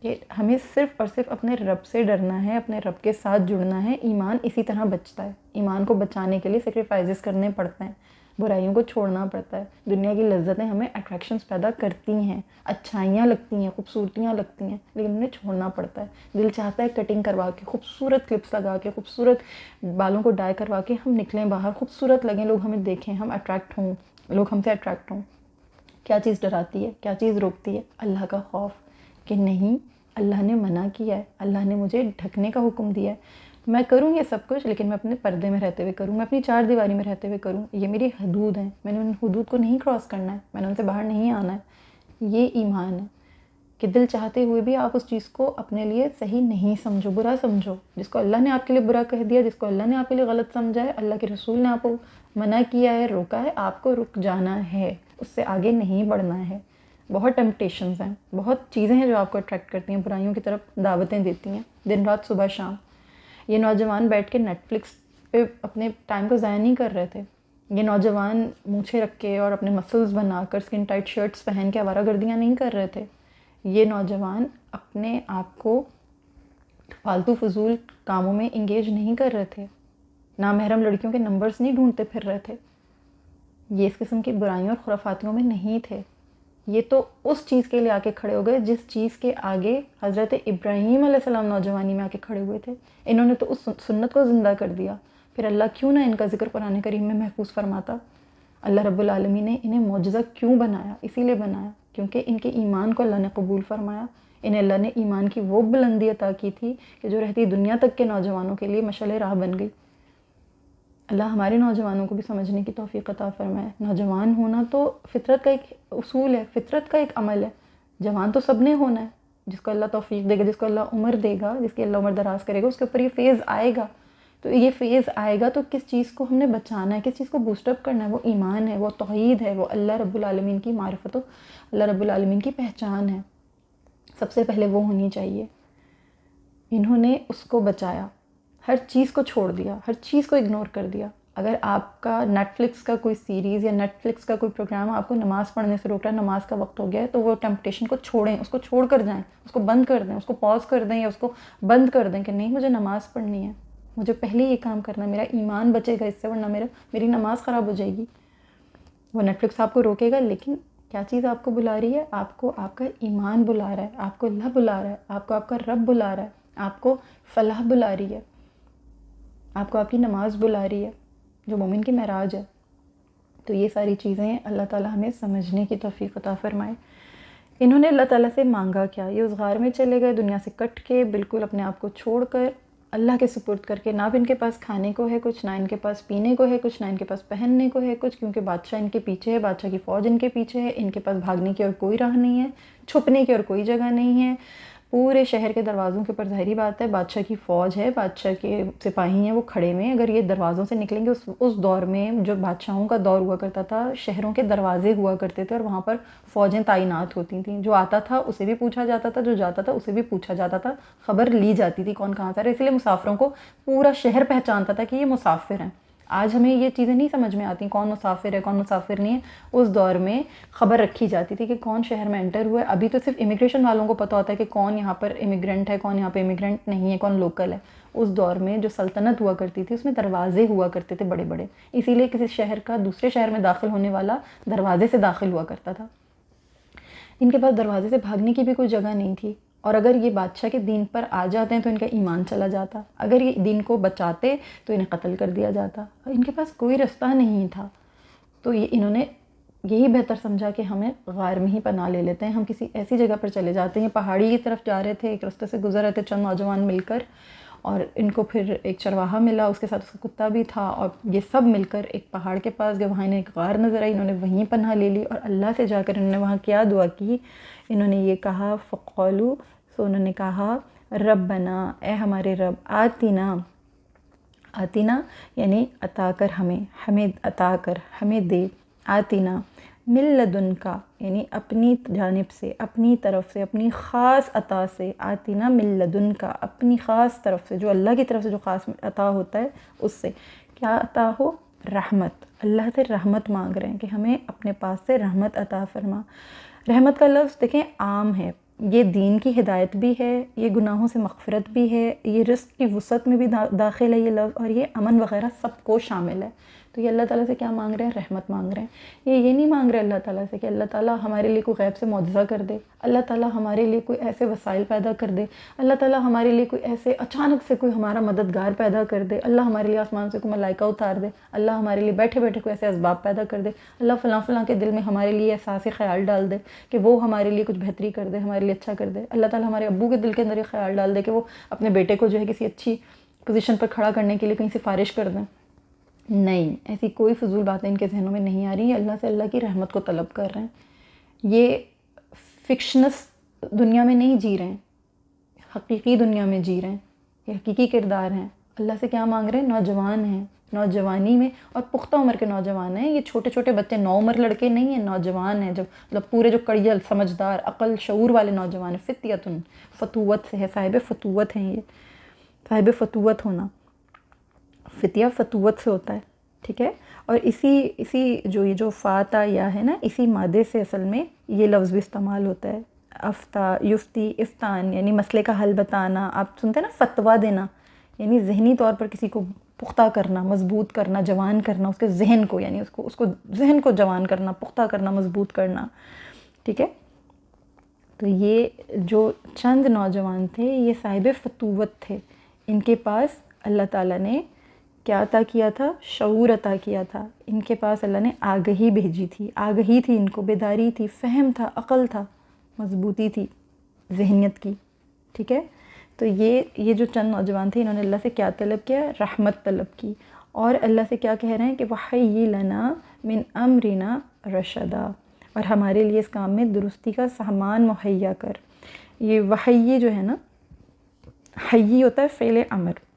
کہ ہمیں صرف اور صرف اپنے رب سے ڈرنا ہے، اپنے رب کے ساتھ جڑنا ہے. ایمان اسی طرح بچتا ہے. ایمان کو بچانے کے لیے سیکریفائزز کرنے پڑتے ہیں، برائیوں کو چھوڑنا پڑتا ہے. دنیا کی لذتیں ہمیں اٹریکشنز پیدا کرتی ہیں، اچھائیاں لگتی ہیں، خوبصورتیاں لگتی ہیں، لیکن انہیں چھوڑنا پڑتا ہے. دل چاہتا ہے کٹنگ کروا کے، خوبصورت کلپس لگا کے، خوبصورت بالوں کو ڈائی کروا کے ہم نکلیں باہر، خوبصورت لگیں، لوگ ہمیں دیکھیں، ہم اٹریکٹ ہوں، لوگ ہم سے اٹریکٹ ہوں. کیا چیز ڈراتی ہے، کیا چیز روکتی ہے؟ اللہ کا خوف، کہ نہیں، اللہ نے منع کیا ہے، اللہ نے مجھے ڈھکنے کا حکم دیا ہے. میں کروں یہ سب کچھ، لیکن میں اپنے پردے میں رہتے ہوئے کروں، میں اپنی چار دیواری میں رہتے ہوئے کروں. یہ میری حدود ہیں، میں نے ان حدود کو نہیں کراس کرنا ہے، میں نے ان سے باہر نہیں آنا ہے. یہ ایمان ہے کہ دل چاہتے ہوئے بھی آپ اس چیز کو اپنے لیے صحیح نہیں سمجھو، برا سمجھو. جس کو اللہ نے آپ کے لیے برا کہہ دیا، جس کو اللہ نے آپ کے لیے غلط سمجھا ہے، اللہ کے رسول نے آپ کو منع کیا ہے، روکا ہے، آپ کو رک جانا ہے، اس سے آگے نہیں بڑھنا ہے. بہت ٹیمپٹیشنز ہیں، بہت چیزیں ہیں جو آپ کو اٹریکٹ کرتی ہیں، برائیوں کی طرف دعوتیں دیتی ہیں، دن رات صبح شام. یہ نوجوان بیٹھ کے نیٹ فلکس پہ اپنے ٹائم کو ضائع نہیں کر رہے تھے. یہ نوجوان مونچھیں رکھ کے اور اپنے مسلز بنا کر اسکن ٹائٹ شرٹس پہن کے آوارہ گردیاں نہیں کر رہے تھے. یہ نوجوان اپنے آپ کو فالتو فضول کاموں میں انگیج نہیں کر رہے تھے، نامحرم لڑکیوں کے نمبرز نہیں ڈھونڈتے پھر رہے تھے، یہ اس قسم کی برائیوں اور خرافاتیوں میں نہیں تھے. یہ تو اس چیز کے لیے آ کے کھڑے ہو گئے جس چیز کے آگے حضرت ابراہیم علیہ السلام نوجوانی میں آ کے کھڑے ہوئے تھے. انہوں نے تو اس سنت کو زندہ کر دیا. پھر اللہ کیوں نہ ان کا ذکر قرآن کریم میں محفوظ فرماتا؟ اللہ رب العالمین نے انہیں معجزہ کیوں بنایا؟ اسی لیے بنایا کیونکہ ان کے ایمان کو اللہ نے قبول فرمایا. انہیں اللہ نے ایمان کی وہ بلندی عطا کی تھی کہ جو رہتی دنیا تک کے نوجوانوں کے لیے مشعل راہ بن گئی. اللہ ہمارے نوجوانوں کو بھی سمجھنے کی توفیق عطا فرمائے. نوجوان ہونا تو فطرت کا ایک اصول ہے، فطرت کا ایک عمل ہے. جوان تو سب نے ہونا ہے، جس کو اللہ توفیق دے گا، جس کو اللہ عمر دے گا، جس کی اللہ عمر دراز کرے گا، اس کے اوپر یہ فیز آئے گا. تو یہ فیز آئے گا تو کس چیز کو ہم نے بچانا ہے، کس چیز کو بوسٹ اپ کرنا ہے؟ وہ ایمان ہے، وہ توحید ہے، وہ اللہ رب العالمین کی معرفت و اللہ رب العالمین کی پہچان ہے. سب سے پہلے وہ ہونی چاہیے. انہوں نے اس کو بچایا، ہر چیز کو چھوڑ دیا، ہر چیز کو اگنور کر دیا. اگر آپ کا نیٹ فلکس کا کوئی سیریز یا نیٹ فلکس کا کوئی پروگرام آپ کو نماز پڑھنے سے روک رہا ہے، نماز کا وقت ہو گیا ہے، تو وہ ٹیمپٹیشن کو چھوڑیں، اس کو چھوڑ کر جائیں، اس کو بند کر دیں، اس کو پاز کر دیں یا اس کو بند کر دیں کہ نہیں، مجھے نماز پڑھنی ہے، مجھے پہلے یہ کام کرنا ہے، میرا ایمان بچے گا اس سے، ورنہ میری نماز خراب ہو جائے گی. وہ نیٹ فلکس آپ کو روکے گا، لیکن کیا چیز آپ کو بلا رہی ہے؟ آپ کو آپ کا ایمان بلا رہا ہے، آپ کو اللہ بلا رہا ہے، آپ کو آپ کا رب بلا رہا ہے، آپ کو فلاح بلا رہی ہے، آپ کو آپ کی نماز بلا رہی ہے جو مومن کی معراج ہے. تو یہ ساری چیزیں اللہ تعالیٰ ہمیں سمجھنے کی توفیق عطا فرمائے. انہوں نے اللہ تعالیٰ سے مانگا کیا؟ یہ اس غار میں چلے گئے، دنیا سے کٹ کے، بالکل اپنے آپ کو چھوڑ کر، اللہ کے سپرد کر کے. نہ ان کے پاس کھانے کو ہے کچھ، نہ ان کے پاس پینے کو ہے کچھ، نہ ان کے پاس پہننے کو ہے کچھ، کیونکہ بادشاہ ان کے پیچھے ہے، بادشاہ کی فوج ان کے پیچھے ہے. ان کے پاس بھاگنے کی اور کوئی راہ نہیں ہے، چھپنے کی اور کوئی جگہ نہیں ہے. پورے شہر کے دروازوں کے اوپر ظاہری بات ہے بادشاہ کی فوج ہے، بادشاہ کے سپاہی ہیں، وہ کھڑے ہوئے ہیں. اگر یہ دروازوں سے نکلیں گے، اس دور میں جو بادشاہوں کا دور ہوا کرتا تھا، شہروں کے دروازے ہوا کرتے تھے اور وہاں پر فوجیں تعینات ہوتی تھیں. جو آتا تھا اسے بھی پوچھا جاتا تھا، جو جاتا تھا اسے بھی پوچھا جاتا تھا، خبر لی جاتی تھی کون کہاں سے آ رہا ہے. اس لیے مسافروں کو پورا شہر پہچانتا تھا کہ یہ مسافر ہیں. آج ہمیں یہ چیزیں نہیں سمجھ میں آتی کون مسافر ہے کون مسافر نہیں ہے. اس دور میں خبر رکھی جاتی تھی کہ کون شہر میں انٹر ہوا ہے. ابھی تو صرف امیگریشن والوں کو پتہ ہوتا ہے کہ کون یہاں پر امیگرینٹ ہے، کون یہاں پہ امیگرینٹ نہیں ہے، کون لوکل ہے. اس دور میں جو سلطنت ہوا کرتی تھی اس میں دروازے ہوا کرتے تھے بڑے بڑے، اسی لیے کسی شہر کا دوسرے شہر میں داخل ہونے والا دروازے سے داخل ہوا کرتا تھا. ان کے پاس دروازے سے بھاگنے کی بھی کوئی جگہ نہیں تھی، اور اگر یہ بادشاہ کے دین پر آ جاتے ہیں تو ان کا ایمان چلا جاتا، اگر یہ دین کو بچاتے تو انہیں قتل کر دیا جاتا. ان کے پاس کوئی رستہ نہیں تھا. تو انہوں نے یہی بہتر سمجھا کہ ہمیں غار میں ہی پناہ لے لیتے ہیں. ہم کسی ایسی جگہ پر چلے جاتے ہیں. پہاڑی کی طرف جا رہے تھے، ایک راستے سے گزر رہے تھے چند نوجوان مل کر، اور ان کو پھر ایک چرواہا ملا، اس کے ساتھ اس کا کتا بھی تھا، اور یہ سب مل کر ایک پہاڑ کے پاس گئے. وہاں انہیں ایک غار نظر آئی، انہوں نے وہیں پناہ لے لی، اور اللہ سے جا کر انہوں نے وہاں کیا دعا کی. انہوں نے یہ کہا فقالو، سو انہوں نے کہا ربنا، اے ہمارے رب، آتینا یعنی عطا کر ہمیں عطا کر، ہمیں دے. آتینا من لدنکا یعنی اپنی جانب سے، اپنی طرف سے، اپنی خاص عطا سے. آتینا من لدنکا، اپنی خاص طرف سے، جو اللہ کی طرف سے جو خاص عطا ہوتا ہے اس سے. کیا عطا ہو؟ رحمت. اللہ سے رحمت مانگ رہے ہیں کہ ہمیں اپنے پاس سے رحمت عطا فرما. رحمت کا لفظ دیکھیں عام ہے، یہ دین کی ہدایت بھی ہے، یہ گناہوں سے مغفرت بھی ہے، یہ رزق کی وسعت میں بھی داخل ہے یہ لفظ، اور یہ امن وغیرہ سب کو شامل ہے. تو یہ اللہ تعالیٰ سے کیا مانگ رہے ہیں؟ رحمت مانگ رہے ہیں. یہ نہیں مانگ رہے اللہ تعالیٰ سے کہ اللہ تعالیٰ ہمارے لیے کوئی غیب سے معجزہ کر دے، اللہ تعالیٰ ہمارے لیے کوئی ایسے وسائل پیدا کر دے، اللہ تعالیٰ ہمارے لیے کوئی ایسے اچانک سے کوئی ہمارا مددگار پیدا کر دے، اللہ ہمارے لیے آسمان سے کوئی ملائکہ اتار دے، اللہ ہمارے لیے بیٹھے بیٹھے کوئی ایسے اسباب پیدا کر دے، اللہ فلاں فلاں کے دل میں ہمارے لیے احساس خیال ڈال دے کہ وہ ہمارے لیے کچھ بہتری کر دے، ہمارے لیے اچھا کر دے. اللہ تعالیٰ ہمارے ابو کے دل کے اندر یہ خیال ڈال دے کہ وہ اپنے بیٹے کو جو ہے کسی اچھی پوزیشن پر کھڑا کرنے کے لیے کہیں سفارش کر دیں. نہیں، ایسی کوئی فضول باتیں ان کے ذہنوں میں نہیں آ رہی. اللہ سے اللہ کی رحمت کو طلب کر رہے ہیں. یہ فکشنس دنیا میں نہیں جی رہے ہیں، حقیقی دنیا میں جی رہے ہیں، یہ حقیقی کردار ہیں. اللہ سے کیا مانگ رہے ہیں؟ نوجوان ہیں، نوجوانی میں، اور پختہ عمر کے نوجوان ہیں. یہ چھوٹے چھوٹے بچے، نو عمر لڑکے نہیں ہیں، نوجوان ہیں، جب مطلب پورے جو کڑیل سمجھدار عقل شعور والے نوجوان ہیں. فتیتن، فتوت سے ہے، صاحب فتوت ہیں. یہ صاحب فتوت ہونا، فتیہ فتوت سے ہوتا ہے، ٹھیک ہے. اور اسی جو فاتا یا ہے نا، اسی مادے سے اصل میں یہ لفظ بھی استعمال ہوتا ہے. افتا، یفتی، افتان یعنی مسئلے کا حل بتانا. آپ سنتے ہیں نا فتویٰ دینا، یعنی ذہنی طور پر کسی کو پختہ کرنا، مضبوط کرنا، جوان کرنا، اس کے ذہن کو، یعنی اس کو ذہن کو جوان کرنا، پختہ کرنا، مضبوط کرنا، ٹھیک ہے. تو یہ جو چند نوجوان تھے یہ صاحب فتوت تھے. ان کے پاس اللہ تعالیٰ نے کیا عطا کیا تھا؟ شعور عطا کیا تھا. ان کے پاس اللہ نے آگہی بھیجی تھی، آگہی تھی، ان کو بیداری تھی، فہم تھا، عقل تھا، مضبوطی تھی ذہنیت کی، ٹھیک ہے. تو یہ جو چند نوجوان تھے انہوں نے اللہ سے کیا طلب کیا؟ رحمت طلب کی. اور اللہ سے کیا کہہ رہے ہیں کہ وَحَيِّ لَنَا مِنْ أَمْرِنَا رَشَدًا، اور ہمارے لیے اس کام میں درستی کا سامان مہیا کر. یہ وحی جو ہے نا، حی ہوتا ہے فعل امر.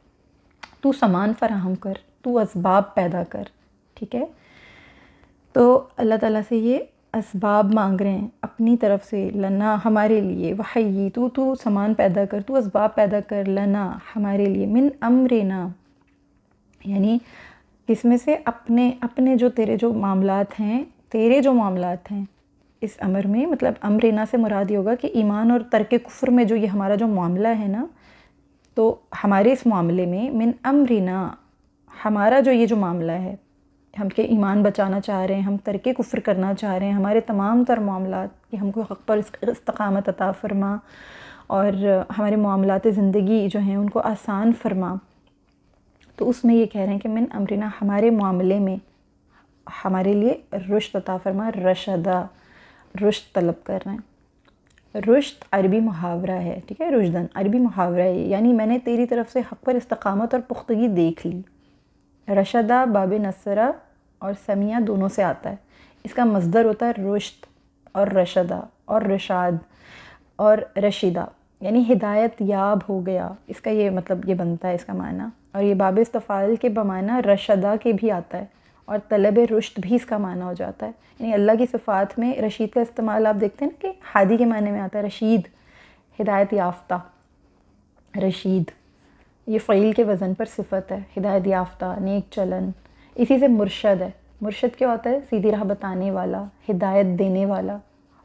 تو سامان فراہم کر، تو اسباب پیدا کر، ٹھیک ہے. تو اللہ تعالیٰ سے یہ اسباب مانگ رہے ہیں اپنی طرف سے. لنا ہمارے لیے، وحی تو سامان پیدا کر، تو اسباب پیدا کر، لنا ہمارے لیے، من امرنا یعنی کس میں سے؟ اپنے جو تیرے جو معاملات ہیں اس امر میں. مطلب امرنا سے مراد یہ ہوگا کہ ایمان اور ترک کفر میں جو یہ ہمارا جو معاملہ ہے نا، تو ہمارے اس معاملے میں من امرنا، ہمارا جو یہ جو معاملہ ہے، ہم کے ایمان بچانا چاہ رہے ہیں، ہم ترک کفر کرنا چاہ رہے ہیں، ہمارے تمام تر معاملات کہ ہم کو حق پر استقامت عطا فرما، اور ہمارے معاملات زندگی جو ہیں ان کو آسان فرما. تو اس میں یہ کہہ رہے ہیں کہ من امرنا، ہمارے معاملے میں ہمارے لیے رشد عطا فرما. رشدہ، رشد طلب کر رہے ہیں. رشد عربی محاورہ ہے، ٹھیک ہے. رشدن عربی محاورہ ہے، یعنی میں نے تیری طرف سے حق پر استقامت اور پختگی دیکھ لی. رشدہ باب نصرہ اور سمیہ دونوں سے آتا ہے. اس کا مصدر ہوتا ہے رشد اور رشدہ اور رشاد اور رشیدہ. یعنی ہدایت یاب ہو گیا، اس کا یہ مطلب یہ بنتا ہے اس کا معنی. اور یہ باب استفعال کے بمعنی رشدہ کے بھی آتا ہے، اور طلب رشد بھی اس کا معنی ہو جاتا ہے. یعنی اللہ کی صفات میں رشید کا استعمال آپ دیکھتے ہیں نا کہ ہادی کے معنی میں آتا ہے، رشید ہدایت یافتہ. رشید یہ فعیل کے وزن پر صفت ہے، ہدایت یافتہ، نیک چلن. اسی سے مرشد ہے. مرشد کیا ہوتا ہے؟ سیدھی راہ بتانے والا، ہدایت دینے والا.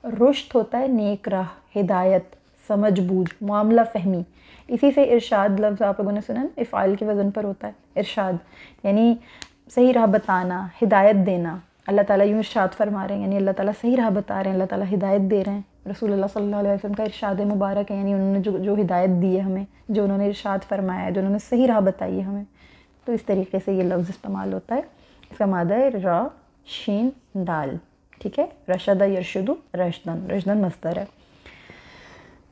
اور رشد ہوتا ہے نیک راہ، ہدایت، سمجھ بوجھ، معاملہ فہمی. اسی سے ارشاد لفظ آپ لوگوں نے سنا، افعال کے وزن پر ہوتا ہے ارشاد، یعنی صحیح راہ بتانا، ہدایت دینا. اللہ تعالیٰ یوں ارشاد فرما رہے ہیں، یعنی اللہ تعالیٰ صحیح راہ بتا رہے ہیں، اللہ تعالیٰ ہدایت دے رہے ہیں. رسول اللہ صلی اللہ علیہ وسلم کا ارشاد مبارک ہے، یعنی انہوں نے جو ہدایت دی ہے ہمیں، جو انہوں نے ارشاد فرمایا ہے، جو انہوں نے صحیح راہ بتائی ہے ہمیں. تو اس طریقے سے یہ لفظ استعمال ہوتا ہے. اس کا مادہ ہے را شین دال. ٹھیک ہے، رشدہ یرشدو رشدن، رشدن مصدر ہے.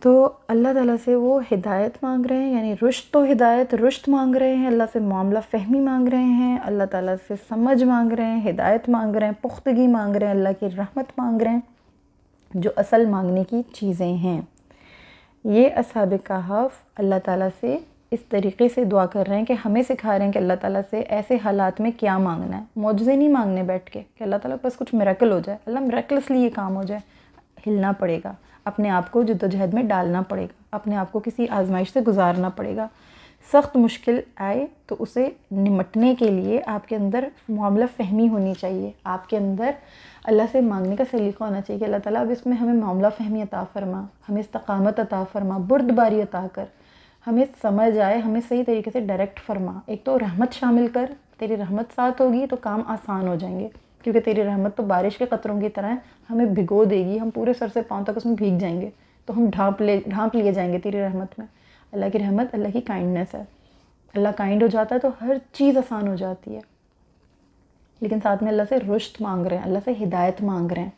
تو اللہ تعالیٰ سے وہ ہدایت مانگ رہے ہیں، یعنی رشد تو ہدایت، رشد مانگ رہے ہیں. اللہ سے معاملہ فہمی مانگ رہے ہیں، اللہ تعالیٰ سے سمجھ مانگ رہے ہیں، ہدایت مانگ رہے ہیں، پختگی مانگ رہے ہیں، اللہ کی رحمت مانگ رہے ہیں، جو اصل مانگنے کی چیزیں ہیں. یہ اصحاب کہف اللہ تعالیٰ سے اس طریقے سے دعا کر رہے ہیں کہ ہمیں سکھا رہے ہیں کہ اللہ تعالیٰ سے ایسے حالات میں کیا مانگنا ہے. معجزے نہیں مانگنے بیٹھ کے کہ اللہ تعالیٰ کے پاس کچھ میریکل ہو جائے. اللہ میریکلسلی یہ کام ہو جائے. ہلنا پڑے گا، اپنے آپ کو جدوجہد میں ڈالنا پڑے گا، اپنے آپ کو کسی آزمائش سے گزارنا پڑے گا. سخت مشکل آئے تو اسے نمٹنے کے لیے آپ کے اندر معاملہ فہمی ہونی چاہیے. آپ کے اندر اللہ سے مانگنے کا سلیقہ ہونا چاہیے کہ اللہ تعالیٰ اب اس میں ہمیں معاملہ فہمی عطا فرما، ہمیں استقامت عطا فرما، بردباری عطا کر، ہمیں سمجھ آئے، ہمیں صحیح طریقے سے ڈائریکٹ فرما. ایک تو رحمت شامل کر، تیری رحمت ساتھ ہوگی تو کام آسان ہو جائیں گے، کیونکہ تیری رحمت تو بارش کے قطروں کی طرح ہے، ہمیں بھگو دے گی، ہم پورے سر سے پاؤں تک اس میں بھیگ جائیں گے، تو ہم ڈھانپ لیے جائیں گے تیری رحمت میں. اللہ کی رحمت اللہ کی کائنڈنس ہے. اللہ کائنڈ ہو جاتا ہے تو ہر چیز آسان ہو جاتی ہے. لیکن ساتھ میں اللہ سے رشد مانگ رہے ہیں، اللہ سے ہدایت مانگ رہے ہیں.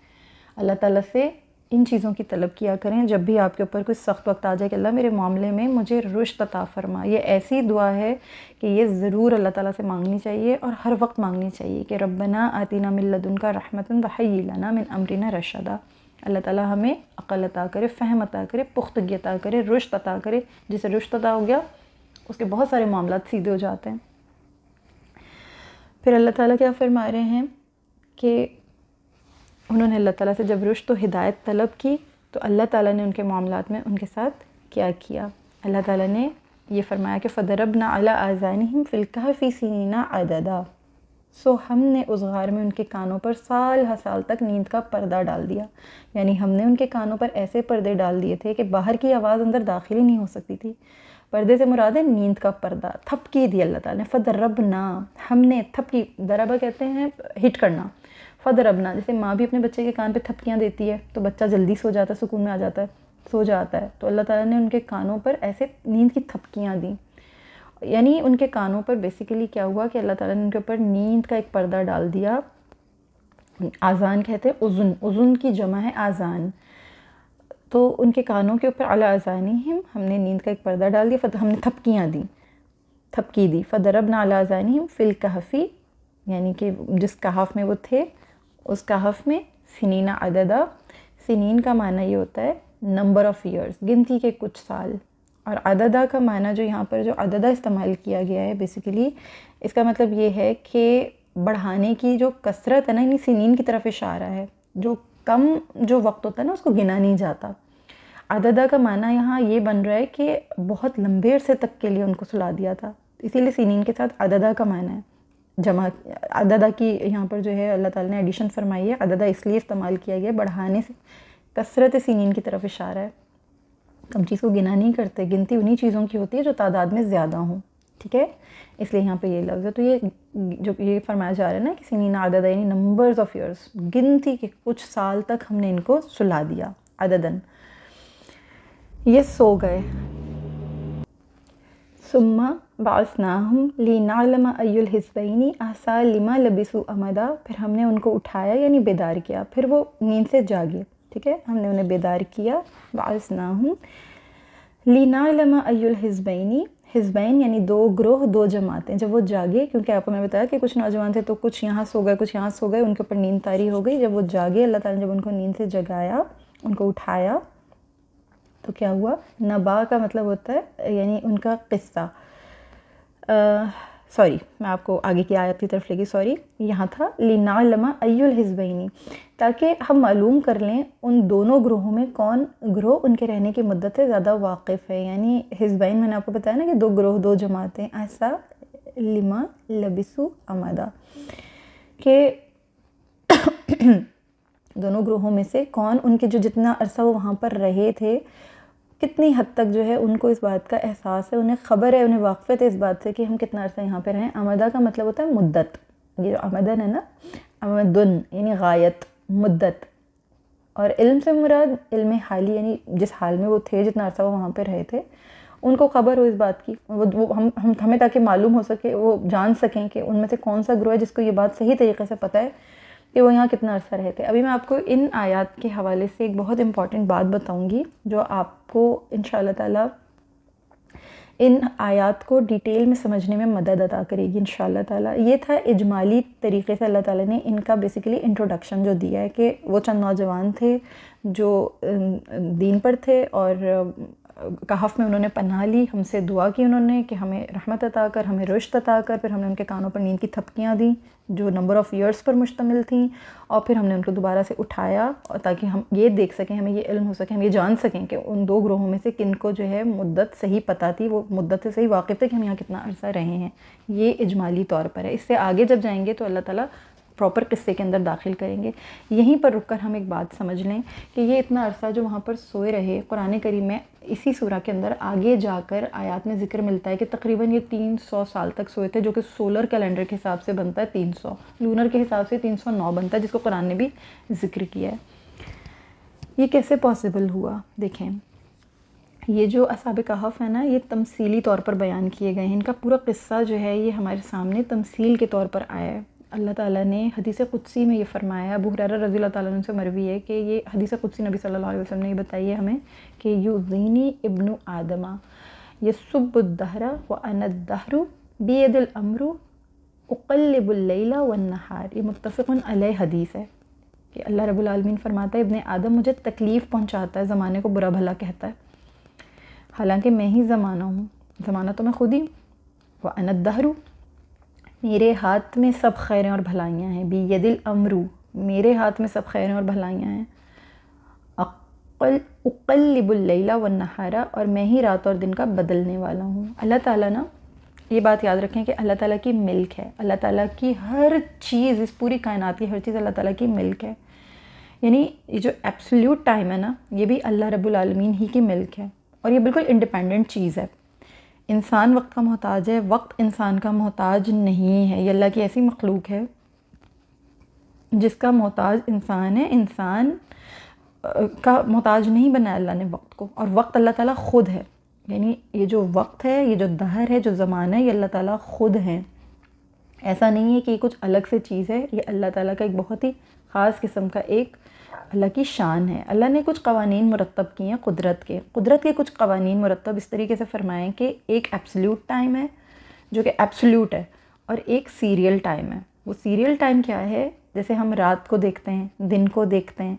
اللہ تعالیٰ سے ان چیزوں کی طلب کیا کریں جب بھی آپ کے اوپر کوئی سخت وقت آ جائے کہ اللہ میرے معاملے میں مجھے رشد عطا فرما. یہ ایسی دعا ہے کہ یہ ضرور اللہ تعالیٰ سے مانگنی چاہیے اور ہر وقت مانگنی چاہیے کہ ربنا آتینا من لدنک رحمۃ وہیئ لنا من امرنا رشدا. اللہ تعالیٰ ہمیں عقل عطا کرے، فہم عطا کرے، پختگی عطا کرے، رشد عطا کرے. جسے رشد عطا ہو گیا اس کے بہت سارے معاملات سیدھے ہو جاتے ہیں. پھر اللہ تعالیٰ کیا فرما رہے ہیں کہ انہوں نے اللہ تعالیٰ سے جب رشد و ہدایت طلب کی تو اللہ تعالیٰ نے ان کے معاملات میں ان کے ساتھ کیا کیا. اللہ تعالیٰ نے یہ فرمایا کہ فَضَرَبْنَا عَلَىٰ آذَانِهِمْ فِي الْكَهْفِ سِنِينَ عَدَدًا. سو ہم نے اس غار میں ان کے کانوں پر سال ہر سال تک نیند کا پردہ ڈال دیا. یعنی ہم نے ان کے کانوں پر ایسے پردے ڈال دیے تھے کہ باہر کی آواز اندر داخل ہی نہیں ہو سکتی تھی. پردے سے مراد ہے نیند کا پردہ. تھپکی دی اللہ تعالیٰ نے. فَضَرَبْنَا ہم نے، تھپکی ضربہ کہتے ہیں ہٹ کرنا. فَضَرَبْنَا جیسے ماں بھی اپنے بچے کے کان پہ تھپکیاں دیتی ہے تو بچہ جلدی سو جاتا ہے، سکون میں آ جاتا ہے، سو جاتا ہے. تو اللہ تعالیٰ نے ان کے کانوں پر ایسے نیند کی تھپکیاں دیں. یعنی ان کے کانوں پر بیسیکلی کیا ہوا کہ اللہ تعالیٰ نے ان کے اوپر نیند کا ایک پردہ ڈال دیا. آذان کہتے ہیں اذن، اذن کی جمع ہے آذان. تو ان کے کانوں کے اوپر علی آذانہم ہم نے نیند کا ایک پردہ ڈال دیا. ہم نے تھپکیاں دیں، تھپکی دی. فضربنا علی آذانہم فی الکہف یعنی کہ جس کہف میں وہ تھے اس کہف میں سنین عددا. سنین کا معنی یہ ہوتا ہے نمبر آف ایئرز، گنتی کے کچھ سال. اور عددہ کا معنی جو یہاں پر جو عددہ استعمال کیا گیا ہے بیسیکلی اس کا مطلب یہ ہے کہ بڑھانے کی جو کثرت ہے نا، یعنی سنین کی طرف اشارہ ہے. جو کم جو وقت ہوتا ہے نا اس کو گنا نہیں جاتا. عددہ کا معنی یہاں یہ بن رہا ہے کہ بہت لمبے عرصے تک کے لیے ان کو سلا دیا تھا، اسی لیے سنین کے ساتھ عددہ کا معنی ہے جمع. عددہ کی یہاں پر جو ہے اللہ تعالیٰ نے ایڈیشن فرمائی ہے. عددہ اس لیے استعمال کیا گیا بڑھانے سے، کثرت سنین کی طرف اشارہ ہے. ہم چیز کو گنا نہیں کرتے، گنتی انہی چیزوں کی ہوتی ہے جو تعداد میں زیادہ ہوں. ٹھیک ہے، اس لیے یہاں پہ یہ لفظ ہے. تو یہ جو یہ فرمایا جا رہا ہے نا کہ سنین عددہ یعنی نمبرز آف ایئرس، گنتی کے کچھ سال تک ہم نے ان کو سلا دیا. عددن یہ سو گئے. ثم بعثناہم لنعلم ای الحزبین احصیٰ لما لبثوا امدا. پھر ہم نے ان کو اٹھایا یعنی بیدار کیا، پھر وہ نیند سے جاگے. ٹھیک ہے، ہم نے انہیں بیدار کیا. بعثناہم لنعلم ای الحزبین، حزبین یعنی دو گروہ، دو جماعتیں. جب وہ جاگے، کیونکہ آپ کو میں بتایا کہ کچھ نوجوان تھے تو کچھ یہاں سو گئے کچھ یہاں سو گئے، ان کے اوپر نیند طاری ہو گئی. جب وہ جاگے اللہ تعالیٰ نے جب ان کو نیند سے جگایا، ان کو اٹھایا تو کیا ہوا؟ نبا کا مطلب ہوتا ہے یعنی ان کا قصہ. سوری میں آپ کو آگے کی آیت کی طرف لے گئی، سوری، یہاں تھا لِنَعْلَمَ أَيُّ الْحِزْبَيْنِ، تاکہ ہم معلوم کر لیں ان دونوں گروہوں میں کون گروہ ان کے رہنے کی مدت سے زیادہ واقف ہے. یعنی حزبین میں نے آپ کو بتایا نا کہ 2 گروہ 2 جماعتیں، ایسا لما لبسوا امدا، کہ دونوں گروہوں میں سے کون ان کے جو جتنا عرصہ وہ وہاں پر رہے تھے، کتنی حد تک جو ہے ان کو اس بات کا احساس ہے، انہیں خبر ہے، انہیں واقفیت ہے اس بات سے کہ ہم کتنا عرصہ یہاں پہ رہیں. امدا کا مطلب ہوتا ہے مدت. یہ جو امدن ہے نا، امدن یعنی غایت، مدت. اور علم سے مراد علم حالی، یعنی جس حال میں وہ تھے، جتنا عرصہ وہ وہاں پہ رہے تھے، ان کو خبر ہو اس بات کی، ہمیں تاکہ معلوم ہو سکے، وہ جان سکیں کہ ان میں سے کون سا گروہ ہے جس کو یہ بات صحیح طریقے سے پتہ ہے کہ وہ یہاں کتنا عرصہ رہتے. ابھی میں آپ کو ان آیات کے حوالے سے ایک بہت امپورٹنٹ بات بتاؤں گی جو آپ کو انشاءاللہ تعالی ان آیات کو ڈیٹیل میں سمجھنے میں مدد عطا کرے گی انشاءاللہ تعالی. یہ تھا اجمالی طریقے سے اللہ تعالیٰ نے ان کا بیسیکلی انٹروڈکشن جو دیا ہے کہ وہ چند نوجوان تھے جو دین پر تھے اور کہف میں انہوں نے پناہ لی، ہم سے دعا کی انہوں نے کہ ہمیں رحمت عطا کر، ہمیں رشد عطا کر. پھر ہم نے ان کے کانوں پر نیند کی تھپکیاں دیں جو نمبر آف ایئرس پر مشتمل تھیں، اور پھر ہم نے ان کو دوبارہ سے اٹھایا اور تاکہ ہم یہ دیکھ سکیں، ہمیں یہ علم ہو سکے، ہم یہ جان سکیں کہ ان 2 گروہوں میں سے کن کو جو ہے مدت صحیح پتہ تھی، وہ مدت سے صحیح واقف تھے کہ ہم یہاں کتنا عرصہ رہے ہیں. یہ اجمالی طور پر ہے. اس سے آگے جب جائیں گے تو اللہ تعالیٰ پراپر قصے کے اندر داخل کریں گے. یہیں پر رک کر ہم ایک بات سمجھ لیں کہ یہ اتنا عرصہ جو وہاں پر سوئے رہے، قرآن کریم میں اسی سورہ کے اندر آگے جا کر آیات میں ذکر ملتا ہے کہ تقریباً یہ 300 سال تک سوئے تھے، جو کہ سولر کیلنڈر کے حساب سے بنتا ہے 300، لونر کے حساب سے 309 بنتا ہے، جس کو قرآن نے بھی ذکر کیا ہے. یہ کیسے پاسبل ہوا؟ دیکھیں، یہ جو اصحاب کہف ہے نا، یہ تمثیلی طور پر بیان کیے گئے ہیں. ان کا پورا قصہ جو ہے یہ ہمارے سامنے تمثیل کے طور پر آیا ہے. اللہ تعالیٰ نے حدیث قدسی میں یہ فرمایا، ابو ہریرہ رضی اللہ تعالیٰ عنہ سے مروی ہے کہ یہ حدیث قدسی نبی صلی اللہ علیہ وسلم نے یہ بتائی ہے ہمیں کہ یؤذینی ابن آدم یسب الدہر وانا الدہر بید الامر اقلب اللیل والنہار. یہ متفق علیہ حدیث ہے کہ اللہ رب العالمین فرماتا ہے ابن آدم مجھے تکلیف پہنچاتا ہے، زمانے کو برا بھلا کہتا ہے، حالانکہ میں ہی زمانہ ہوں، زمانہ تو میں خود ہی ہوں. وانا الدہر، میرے ہاتھ میں سب خیریں اور بھلائیاں ہیں. بید الامر، میرے ہاتھ میں سب خیریں اور بھلائیاں ہیں. اقلب اللیل والنہار، اور میں ہی رات اور دن کا بدلنے والا ہوں. اللہ تعالیٰ نا، یہ بات یاد رکھیں کہ اللہ تعالیٰ کی ملک ہے، اللہ تعالیٰ کی ہر چیز، اس پوری کائنات کی ہر چیز اللہ تعالیٰ کی ملک ہے. یعنی یہ جو ایبسلیوٹ ٹائم ہے نا، یہ بھی اللہ رب العالمین ہی کی ملک ہے، اور یہ بالکل انڈیپینڈنٹ چیز ہے. انسان وقت کا محتاج ہے، وقت انسان کا محتاج نہیں ہے. یہ اللہ کی ایسی مخلوق ہے جس کا محتاج انسان ہے. انسان کا محتاج نہیں بنایا اللہ نے وقت کو، اور وقت اللہ تعالیٰ خود ہے. یعنی یہ جو وقت ہے، یہ جو دہر ہے، جو زمانہ ہے، یہ اللہ تعالیٰ خود ہے. ایسا نہیں ہے کہ یہ کچھ الگ سے چیز ہے، یہ اللہ تعالیٰ کا ایک بہت ہی خاص قسم کا ایک اللہ کی شان ہے. اللہ نے کچھ قوانین مرتب کیے ہیں قدرت کے کچھ قوانین مرتب اس طریقے سے فرمائے ہیں کہ ایک ایبسلیوٹ ٹائم ہے جو کہ ایبسلیوٹ ہے، اور ایک سیریل ٹائم ہے. وہ سیریل ٹائم کیا ہے؟ جیسے ہم رات کو دیکھتے ہیں، دن کو دیکھتے ہیں،